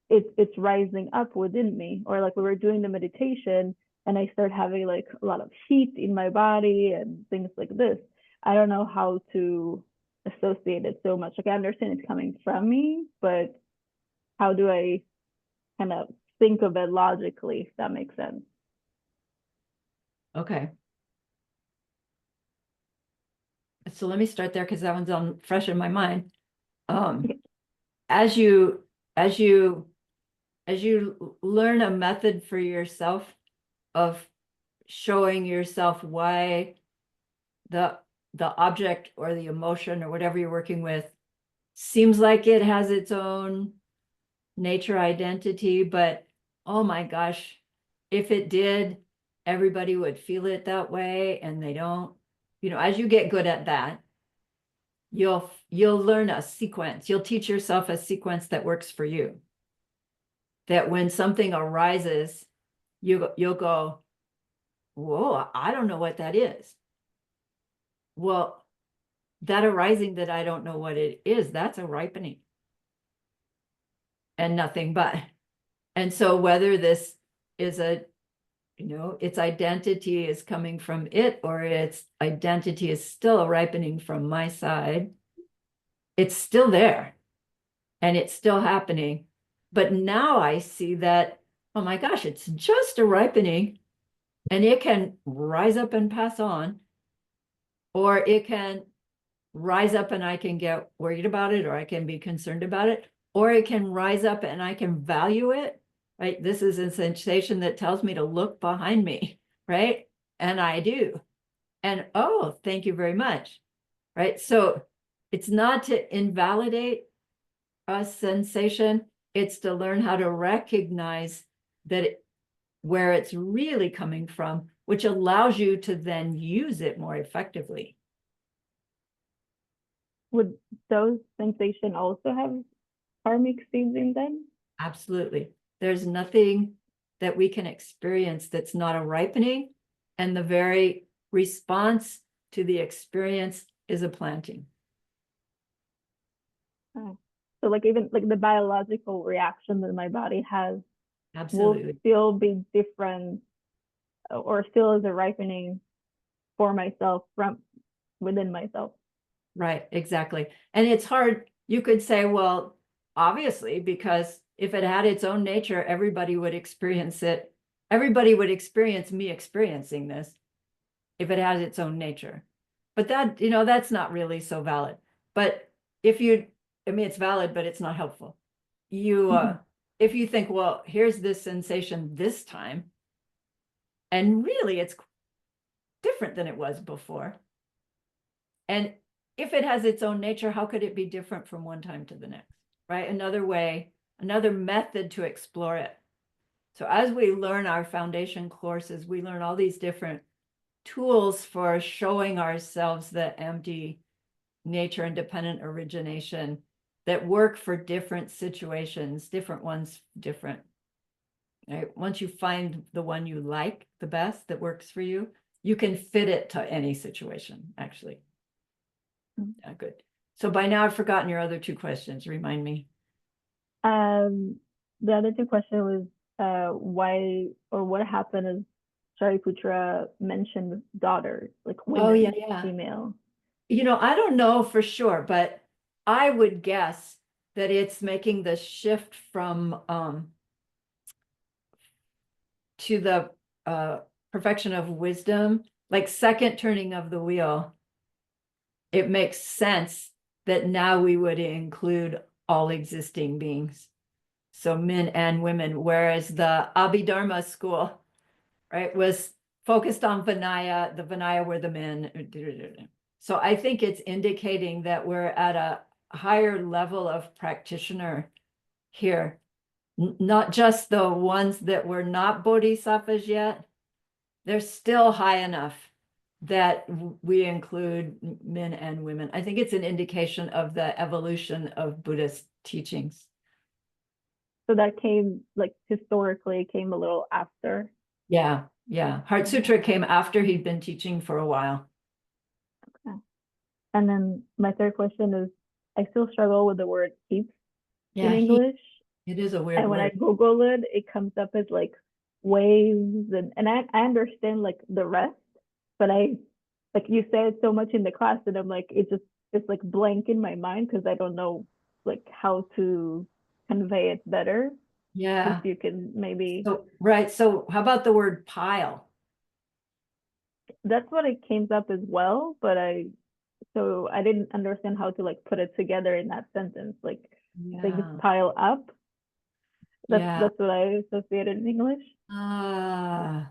It's rising up within me. Or like we were doing the meditation and I start having like a lot of heat in my body and things like this. I don't know how to associate it so much. Like I understand it's coming from me, but how do I kind of think of it logically, if that makes sense? Okay. So let me start there because that one's on fresh in my mind. Okay. As you as you learn a method for yourself of showing yourself why the object or the emotion or whatever you're working with seems like it has its own nature identity, but oh my gosh, if it did, everybody would feel it that way, and they don't. You know, as you get good at that, you'll learn a sequence. You'll teach yourself a sequence that works for you. That when something arises, you'll go, whoa, I don't know what that is. Well, that arising that I don't know what it is, that's a ripening. And nothing but. And so whether this is its identity is coming from it, or its identity is still ripening from my side, it's still there and it's still happening. But now I see that, oh my gosh, it's just a ripening, and it can rise up and pass on, or it can rise up and I can get worried about it, or I can be concerned about it, or it can rise up and I can value it, right? This is a sensation that tells me to look behind me, right? And I do. And oh, thank you very much, right? So it's not to invalidate a sensation, it's to learn how to recognize that where it's really coming from, which allows you to then use it more effectively. Would those sensations also have karmic seeds in them? Absolutely. There's nothing that we can experience that's not a ripening, and the very response to the experience is a planting. So like even like the biological reaction that my body has will Absolutely. still be different, or still is a ripening for myself from within myself. Right, exactly. And it's hard. You could say, well, obviously, because if it had its own nature, everybody would experience it. Everybody would experience me experiencing this if it has its own nature. But that, that's not really so valid. But it's valid, but it's not helpful. If you think, well, here's this sensation this time, and really it's different than it was before. And if it has its own nature, how could it be different from one time to the next, right? Another way, another method to explore it. So as we learn our foundation courses, we learn all these different tools for showing ourselves the empty nature independent origination that work for different situations, different ones, different. Right? Once you find the one you like the best that works for you, you can fit it to any situation, actually. Yeah, good. So by now I've forgotten your other two questions. Remind me. The other two questions was why or what happened is Shariputra mentioned daughters, like women, Oh, yeah. female. You know, I don't know for sure, but I would guess that it's making the shift from to the perfection of wisdom, like second turning of the wheel. It makes sense that now we would include all existing beings, so men and women, whereas the Abhidharma school, right, was focused on Vinaya. The Vinaya were the men. So I think it's indicating that we're at a higher level of practitioner here, not just the ones that were not bodhisattvas yet. They're still high enough that we include men and women. I think it's an indication of the evolution of Buddhist teachings. So that came like historically came a little after. Yeah, yeah. Heart Sutra came after he'd been teaching for a while. And then my third question is, I still struggle with the word heap Yeah, in English. it is a weird And when I word. Google it, it comes up as like waves and I understand like the rest, but I like you said so much in the class that I'm like it's like blank in my mind because I don't know like how to convey it better. Yeah. If you can maybe So, right. So how about the word pile? that's what it came up as well, but I didn't understand how to like put it together in that sentence. Like things Yeah. pile up. Yeah. That's what I associated in English. Ah,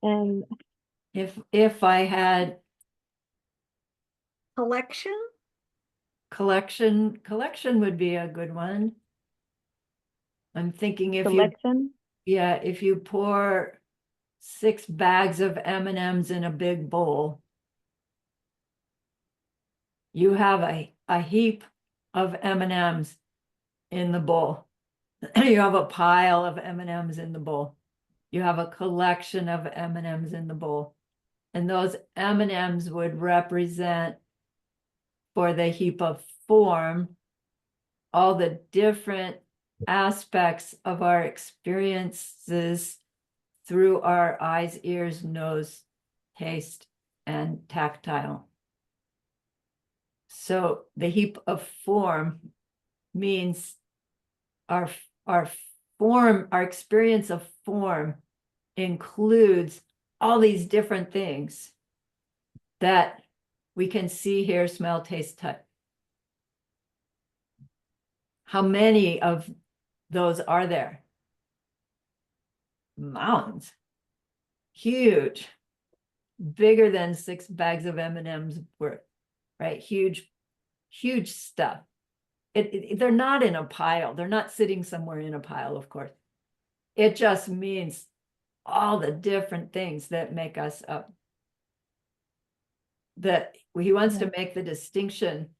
And if I had Collection? collection would be a good one. I'm thinking selection. if you pour 6 bags of M&Ms in a big bowl, you have a heap of M&Ms in the bowl. You have a pile of M&Ms in the bowl. You have a collection of M&Ms in the bowl. And those M&Ms would represent, for the heap of form, all the different aspects of our experiences through our eyes, ears, nose, taste, and tactile. So the heap of form means our form, our experience of form includes all these different things that we can see, hear, smell, taste, touch. How many of those are there? Mountains. Huge. Bigger than 6 bags of M&Ms worth, right? Huge, huge stuff. They're not in a pile. They're not sitting somewhere in a pile, of course. It just means all the different things that make us up. That he wants to make the distinction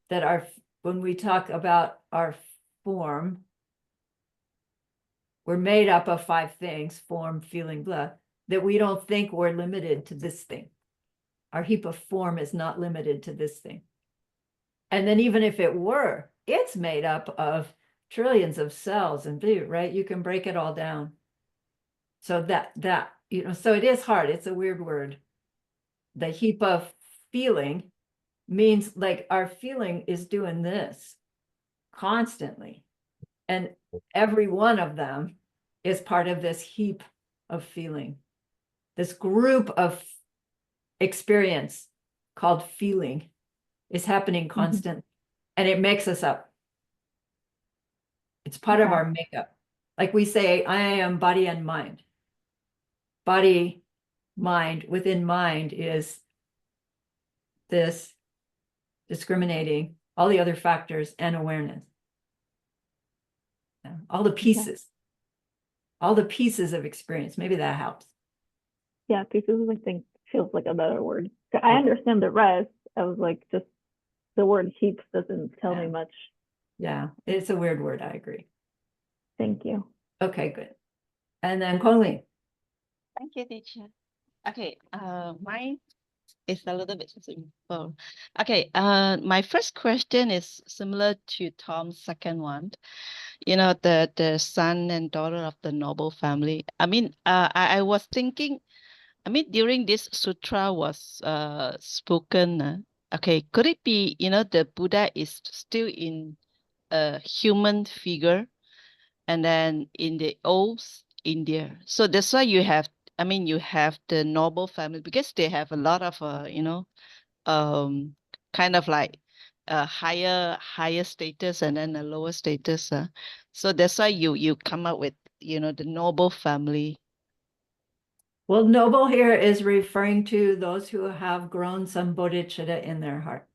that when we talk about our form, we're made up of 5 things: form, feeling, blah, that we don't think we're limited to this thing. Our heap of form is not limited to this thing. And then even if it were, it's made up of trillions of cells and right? You can break it all down. So so it is hard. It's a weird word. The heap of feeling means like our feeling is doing this constantly. And every one of them is part of this heap of feeling, this group of experience called feeling is happening constant, and it makes us up. It's part of our makeup. Like we say, I am body and mind. Body, mind, within mind is this discriminating, all the other factors, and awareness. All the pieces, all the pieces of experience. Maybe that helps. Yeah, pieces I think feels like a better word. I understand the rest. I was like, just the word heaps doesn't tell me much. Yeah, it's a weird word. I agree. Thank you. Okay, good. And then Kong Li. Thank you, teacher. Okay, mine it's a little bit simple. Okay, my first question is similar to Tom's second one. You know, the son and daughter of the noble family. I mean, I was thinking, I mean, during this sutra was spoken, okay, could it be, you know, the Buddha is still in a human figure, and then in the old India. So that's why you have, I mean, you have the noble family because they have a lot of, you know, um, kind of like a higher status and then a lower status. So that's why you come up with, you know, the noble family. Well, noble here is referring to those who have grown some bodhicitta in their heart,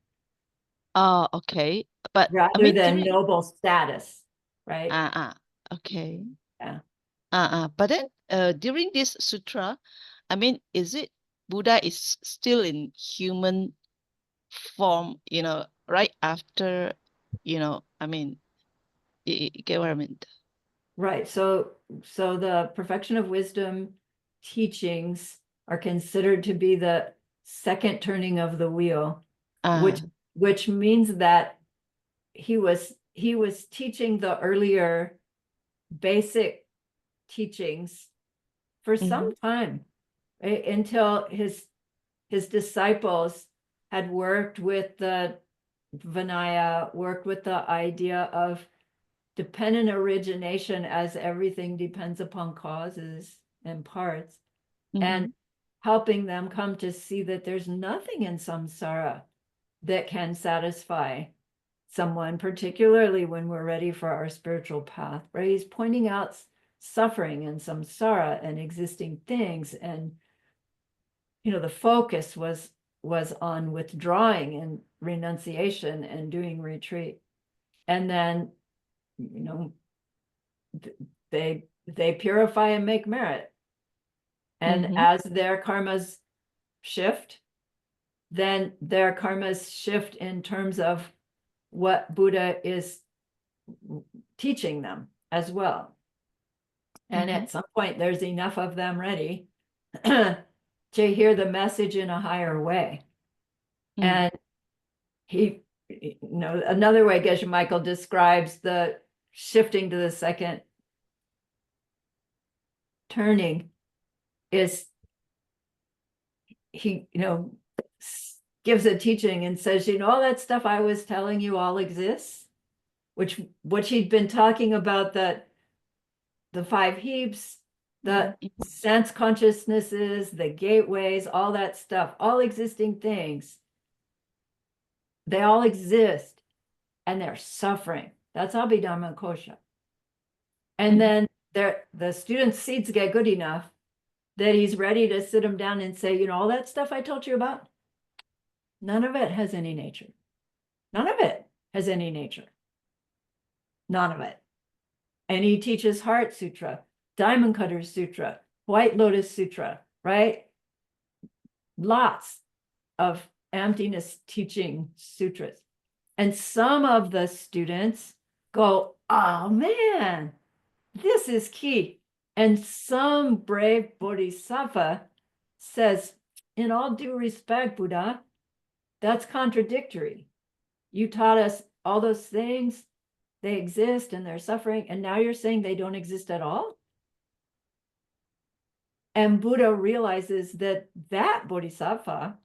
Oh, okay. But I rather mean, than during, noble status, right? okay. Yeah. But then during this sutra, I mean, is it Buddha is still in human form, you know, right after, you know, I mean, you get what I mean? Right. So the perfection of wisdom teachings are considered to be the second turning of the wheel, which Ah, which means that he was teaching the earlier basic teachings for some time, until his disciples had worked with the Vinaya, worked with the idea of dependent origination as everything depends upon causes and parts, and helping them come to see that there's nothing in samsara that can satisfy someone, particularly when we're ready for our spiritual path, right? He's pointing out suffering and samsara and existing things, and the focus was on withdrawing and renunciation and doing retreat. And then they purify and make merit, and as their karmas shift, then their karmas shift in terms of what Buddha is teaching them as well. And at some point there's enough of them ready to hear the message in a higher way. And another way Geshe Michael describes the shifting to the second turning is he gives a teaching and says, all that stuff I was telling you all exists, which what he'd been talking about, that the five heaps, the sense consciousnesses, the gateways, all that stuff, all existing things, they all exist and they're suffering. That's Abhidhamma Kosha. And then the student's seeds get good enough that he's ready to sit them down and say, all that stuff I told you about, none of it has any nature. None of it has any nature. None of it. And he teaches Heart Sutra, Diamond Cutter Sutra, White Lotus Sutra, right? Lots of emptiness teaching sutras. And some of the students go, oh man, this is key. And some brave bodhisattva says, in all due respect, Buddha, that's contradictory. You taught us all those things, they exist and they're suffering, and now you're saying they don't exist at all? And Buddha realizes that bodhisattva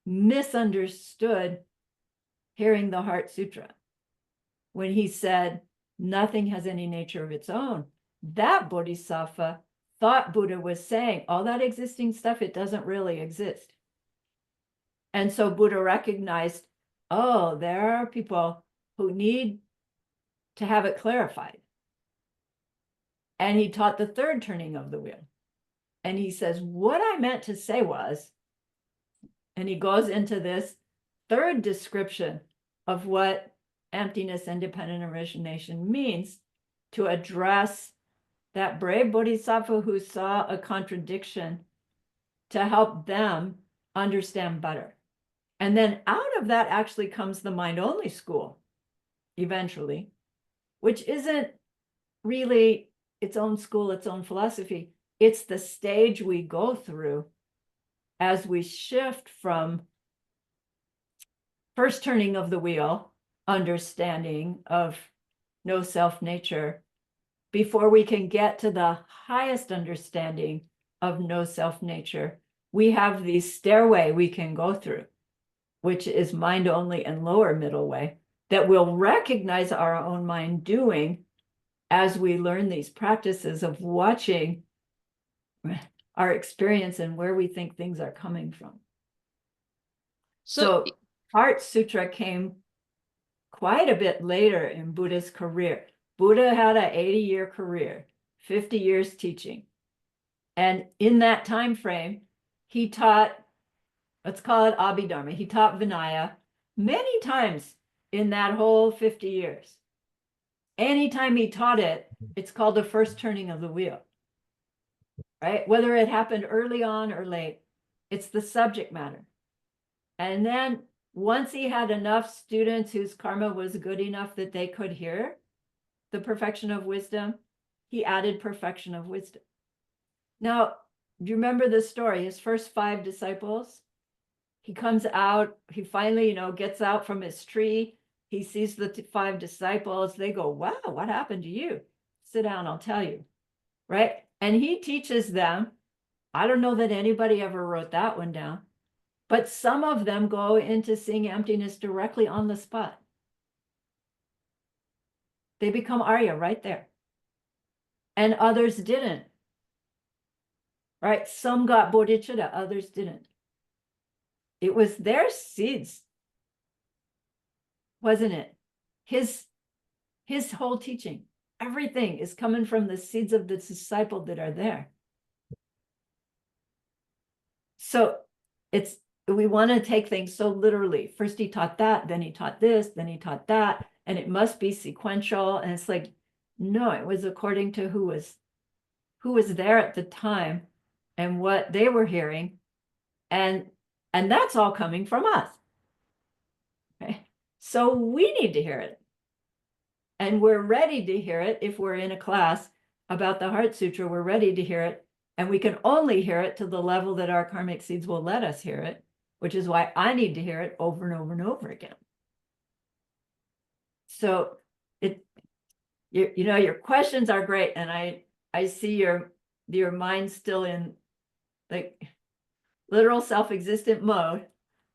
misunderstood hearing the Heart Sutra when he said nothing has any nature of its own. That bodhisattva thought Buddha was saying all that existing stuff, it doesn't really exist. And so Buddha recognized, oh, there are people who need to have it clarified. And he taught the third turning of the wheel. And he says, what I meant to say was, and he goes into this third description of what emptiness and dependent origination means to address that brave bodhisattva who saw a contradiction, to help them understand better. And then out of that actually comes the mind-only school eventually, which isn't really its own school, its own philosophy. It's the stage we go through as we shift from first turning of the wheel, understanding of no self nature, before we can get to the highest understanding of no self nature, we have the stairway we can go through, which is mind only and lower middle way, that we'll recognize our own mind doing as we learn these practices of watching our experience and where we think things are coming from. So Heart Sutra came quite a bit later in Buddha's career. Buddha had an 80-year career, 50 years teaching. And in that time frame, he taught, let's call it Abhidharma. He taught Vinaya many times in that whole 50 years. Anytime he taught it, it's called the first turning of the wheel, right? Whether it happened early on or late, it's the subject matter. And then once he had enough students whose karma was good enough that they could hear the perfection of wisdom, he added perfection of wisdom. Now, do you remember the story? His first 5 disciples, he comes out, he finally, gets out from his tree. He sees the 5 disciples. They go, wow, what happened to you? Sit down, I'll tell you, right? And he teaches them. I don't know that anybody ever wrote that one down, but some of them go into seeing emptiness directly on the spot. They become Arya right there. And others didn't. Right? Some got bodhicitta, others didn't. It was their seeds, wasn't it? His whole teaching, everything is coming from the seeds of the disciple that are there. So we want to take things so literally. First he taught that, then he taught this, then he taught that, and it must be sequential. And it's like, no, it was according to who was there at the time and what they were hearing. And that's all coming from us. Okay? So we need to hear it. And we're ready to hear it if we're in a class about the Heart Sutra, we're ready to hear it. And we can only hear it to the level that our karmic seeds will let us hear it, which is why I need to hear it over and over and over again. So your questions are great. And I see your mind still in like literal self-existent mode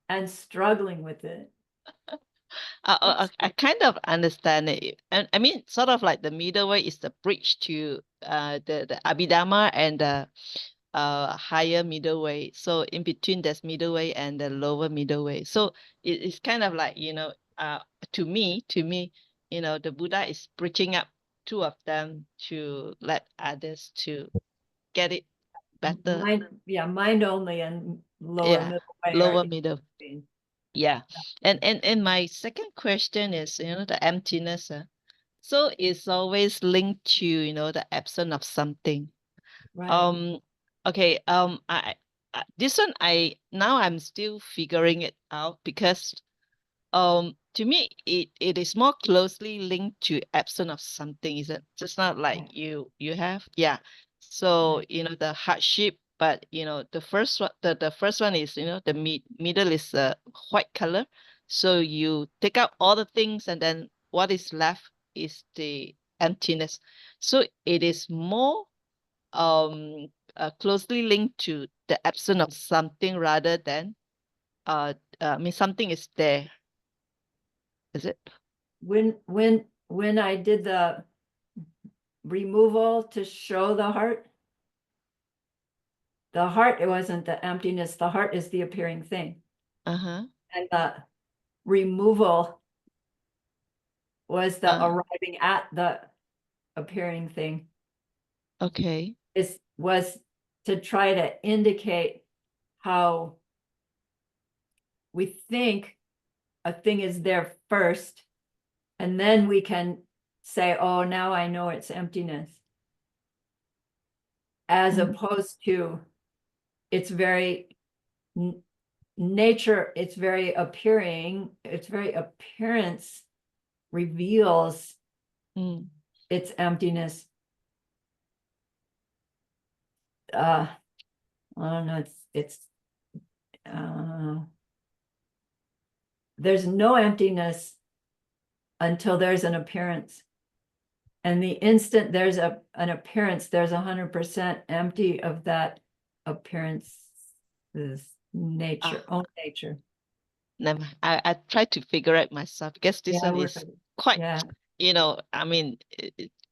and struggling with it. I kind of understand it. And I mean, sort of like the middle way is the bridge to the Abhidharma and the higher middle way. So in between there's middle way and the lower middle way. So it's kind of like, to me, the Buddha is bridging up 2 of them to let others to get it better. Mind only and lower Yeah, middle way. lower middle. Yeah. And my second question is, the emptiness. So it's always linked to, the absence of something. Right. Okay. This one I'm still figuring it out because to me it is more closely linked to absence of something, is it? Just not like Right. you have. Yeah. So, Right. the hardship, but the first one, the first one is, the middle is white color. So you take out all the things and then what is left is the emptiness. So it is more closely linked to the absence of something rather than I mean something is there. Is it? When I did the removal to show the heart, it wasn't the emptiness. The heart is the appearing thing. Uh-huh. And the removal was the Uh, arriving at the appearing thing. okay. Was to try to indicate how we think a thing is there first, and then we can say, oh, now I know it's emptiness. As opposed to it's very nature, it's very appearing, its very appearance reveals its emptiness. I don't know, it's there's no emptiness until there's an appearance. And the instant there's an appearance, there's 100% empty of that appearance's nature, own nature. Never. I tried to figure it myself because this Yeah, one we're is good. quite, Yeah, I mean,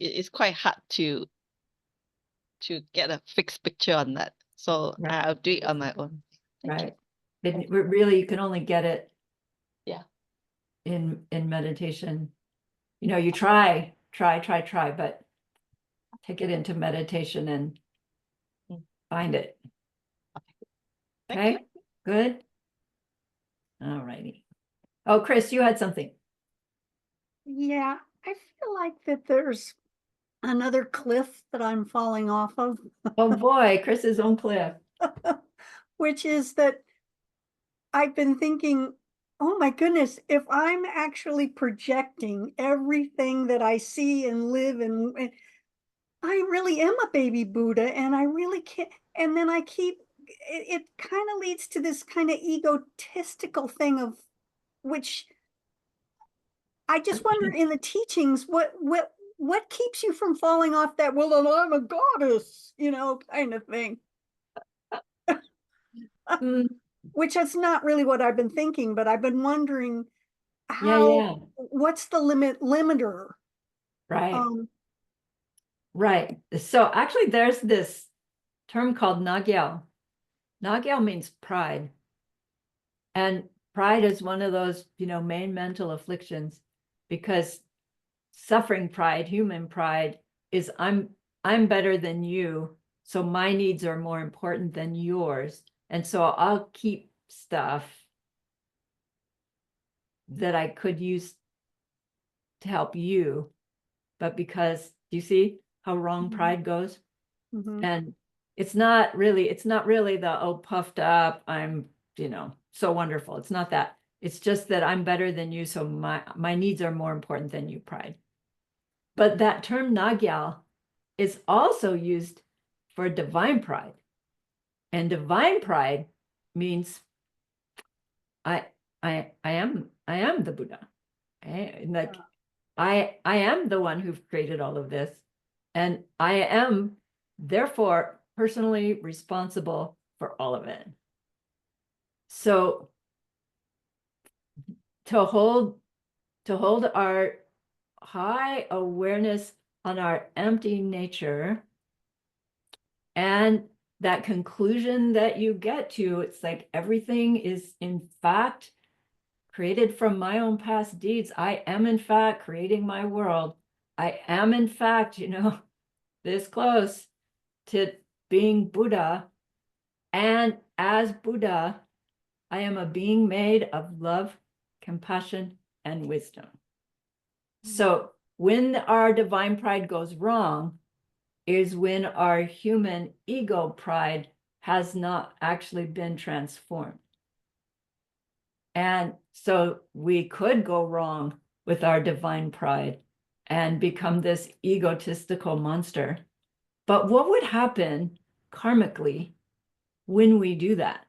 it's quite hard to get a fixed picture on that. So Right. I'll do it on my own. Thank you. right. Really, you can only get it. Yeah. In meditation, you try, but take it into meditation and Mm. find it. Thank you. Okay, good. All righty. Oh, Chris, you had something. Yeah, I feel like that there's another cliff that I'm falling off of, Oh boy, Chris's own cliff. which is that I've been thinking, oh my goodness, if I'm actually projecting everything that I see and live and I really am a baby Buddha and I really can't, and then I keep, it kind of leads to this kind of egotistical thing of which I just wonder in the teachings, what keeps you from falling off that, well, then I'm a goddess, kind of thing. Mm, Which is not really what I've been thinking, but I've been wondering yeah, what's the limiter? right, Um, right. So actually there's this term called nagyal. Nagyal means pride. And pride is one of those, main mental afflictions, because suffering pride, human pride, is I'm better than you, so my needs are more important than yours. And so I'll keep stuff that I could use to help you. But because you see how wrong Mhm. pride goes? mhm. And it's not really the, oh, puffed up, I'm, so wonderful. It's not that. It's just that I'm better than you, so my needs are more important than you, pride. But that term nagyal is also used for divine pride. And divine pride means I am the Buddha. Like I am the one who've created all of this. And I am therefore personally responsible for all of it. So to hold our high awareness on our empty nature, and that conclusion that you get to, it's like everything is in fact created from my own past deeds. I am in fact creating my world. I am in fact, this close to being Buddha. And as Buddha, I am a being made of love, compassion, and wisdom. So when our divine pride goes wrong is when our human ego pride has not actually been transformed. And so we could go wrong with our divine pride and become this egotistical monster. But what would happen karmically when we do that,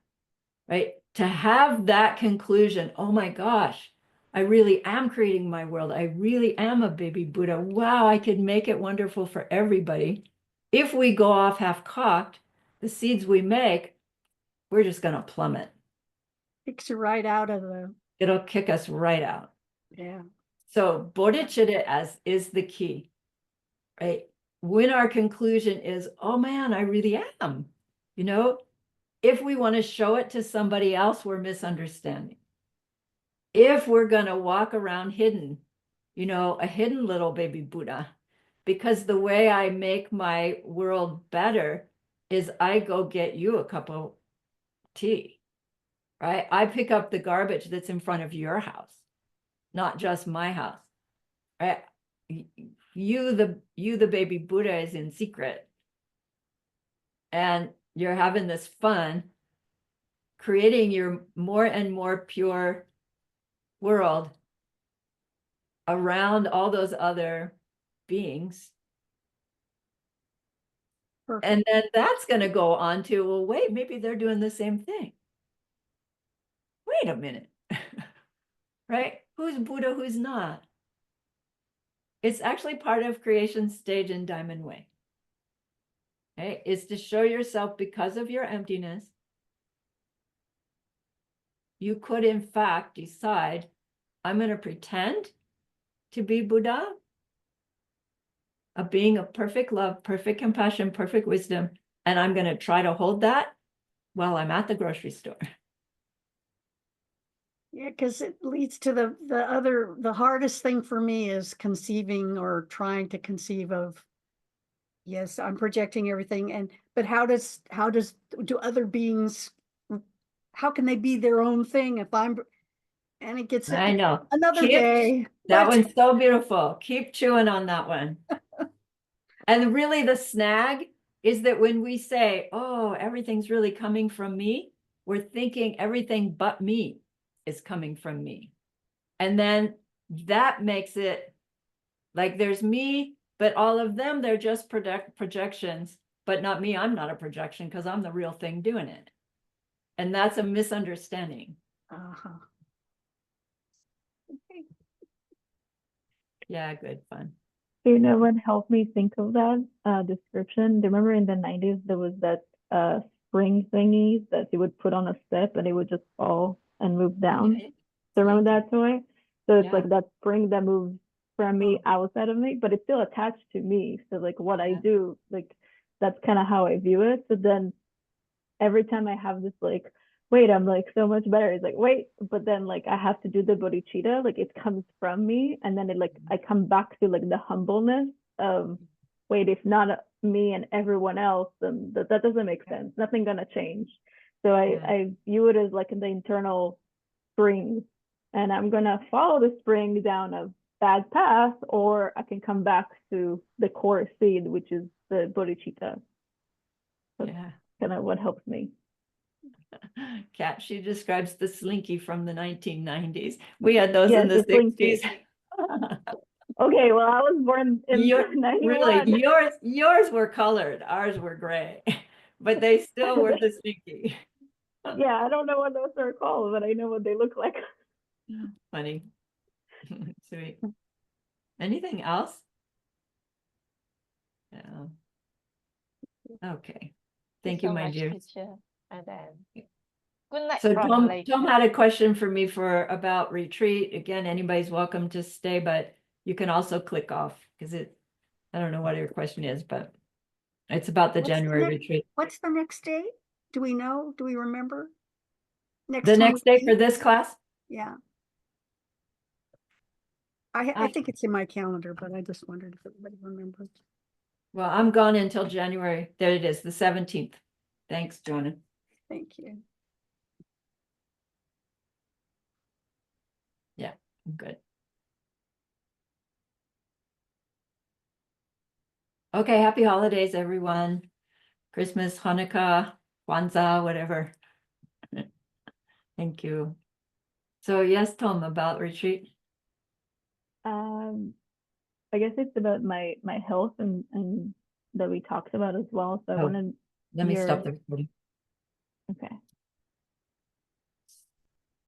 right? To have that conclusion, oh my gosh, I really am creating my world. I really am a baby Buddha. Wow, I could make it wonderful for everybody. If we go off half-cocked, the seeds we make, we're just going to plummet. Kicks you right out of the, It'll kick us right out. yeah. So bodhicitta is the key, right? When our conclusion is, oh man, I really am, if we want to show it to somebody else, we're misunderstanding. If we're going to walk around hidden, a hidden little baby Buddha, because the way I make my world better is I go get you a cup of tea, right? I pick up the garbage that's in front of your house, not just my house, right? You, the baby Buddha, is in secret. And you're having this fun creating your more and more pure world around all those other beings. Perfect. And then that's going to go on to, well, wait, maybe they're doing the same thing. wait a minute. Right? Who's Buddha, who's not? It's actually part of creation stage in Diamond Way. Okay, it's to show yourself because of your emptiness. You could, in fact, decide, I'm going to pretend to be Buddha, a being of perfect love, perfect compassion, perfect wisdom, and I'm going to try to hold that while I'm at the grocery store. Yeah, because it leads to the hardest thing for me is conceiving or trying to conceive of, yes, I'm projecting everything, but do other beings, how can they be their own thing if and it gets I know. another day. That but- one's so beautiful. Keep chewing on that one. And really the snag is that when we say, oh, everything's really coming from me, we're thinking everything but me is coming from me. And then that makes it like there's me, but all of them, they're just projections, but not me. I'm not a projection because I'm the real thing doing it. And that's a misunderstanding. Uh-huh. Okay. Yeah, good fun. You know what helped me think of that description? Do you remember in the 90s there was that spring thingy that you would put on a step and it would just fall and move down? Yeah. So remember that toy? So it's Yeah. like that spring that moves from me Oh. outside of me, but it's still attached to me. So like what I Yeah. do, like that's kind of how I view it. So then every time I have this like, wait, I'm like so much better. It's like, wait, but then like I have to do the bodhicitta, like it comes from me. And then it like I come back to like the humbleness of wait, if not me and everyone else, then that doesn't make sense. Nothing gonna change. So I view it as like the internal spring. And I'm gonna follow the spring down a bad path, or I can come back to the core seed, which is the bodhicitta. That's Yeah. kind of what helps me. Kat, she describes the slinky from the 1990s. We had those Yes, in the the slinky. 60s. Okay, well, I was born in Really, 91. yours were colored, ours were gray, but they still were the slinky. Yeah, I don't know what those are called, but I know what they look like. Funny. Sweet. Anything else? Yeah. Okay. Thank you, so my much, dear. teacher. And then good night So from Tom Malaysia. had a question for me about retreat. Again, anybody's welcome to stay, but you can also click off because I don't know what your question is, but it's about the January retreat. What's the next date? Do we know? Do we remember? The time next we day for meet? this class? Yeah. I think it's in my calendar, but I just wondered if everybody remembered. Well, I'm gone until January. There it is, the 17th. Thanks, Jonah. Thank you. Yeah, I'm good. Okay, happy holidays, everyone. Christmas, Hanukkah, Kwanzaa, whatever. Thank you. So yes, Tom, about retreat. I guess it's about my health and that we talked about as well. So I Oh, wanted Let me stop your the recording. okay.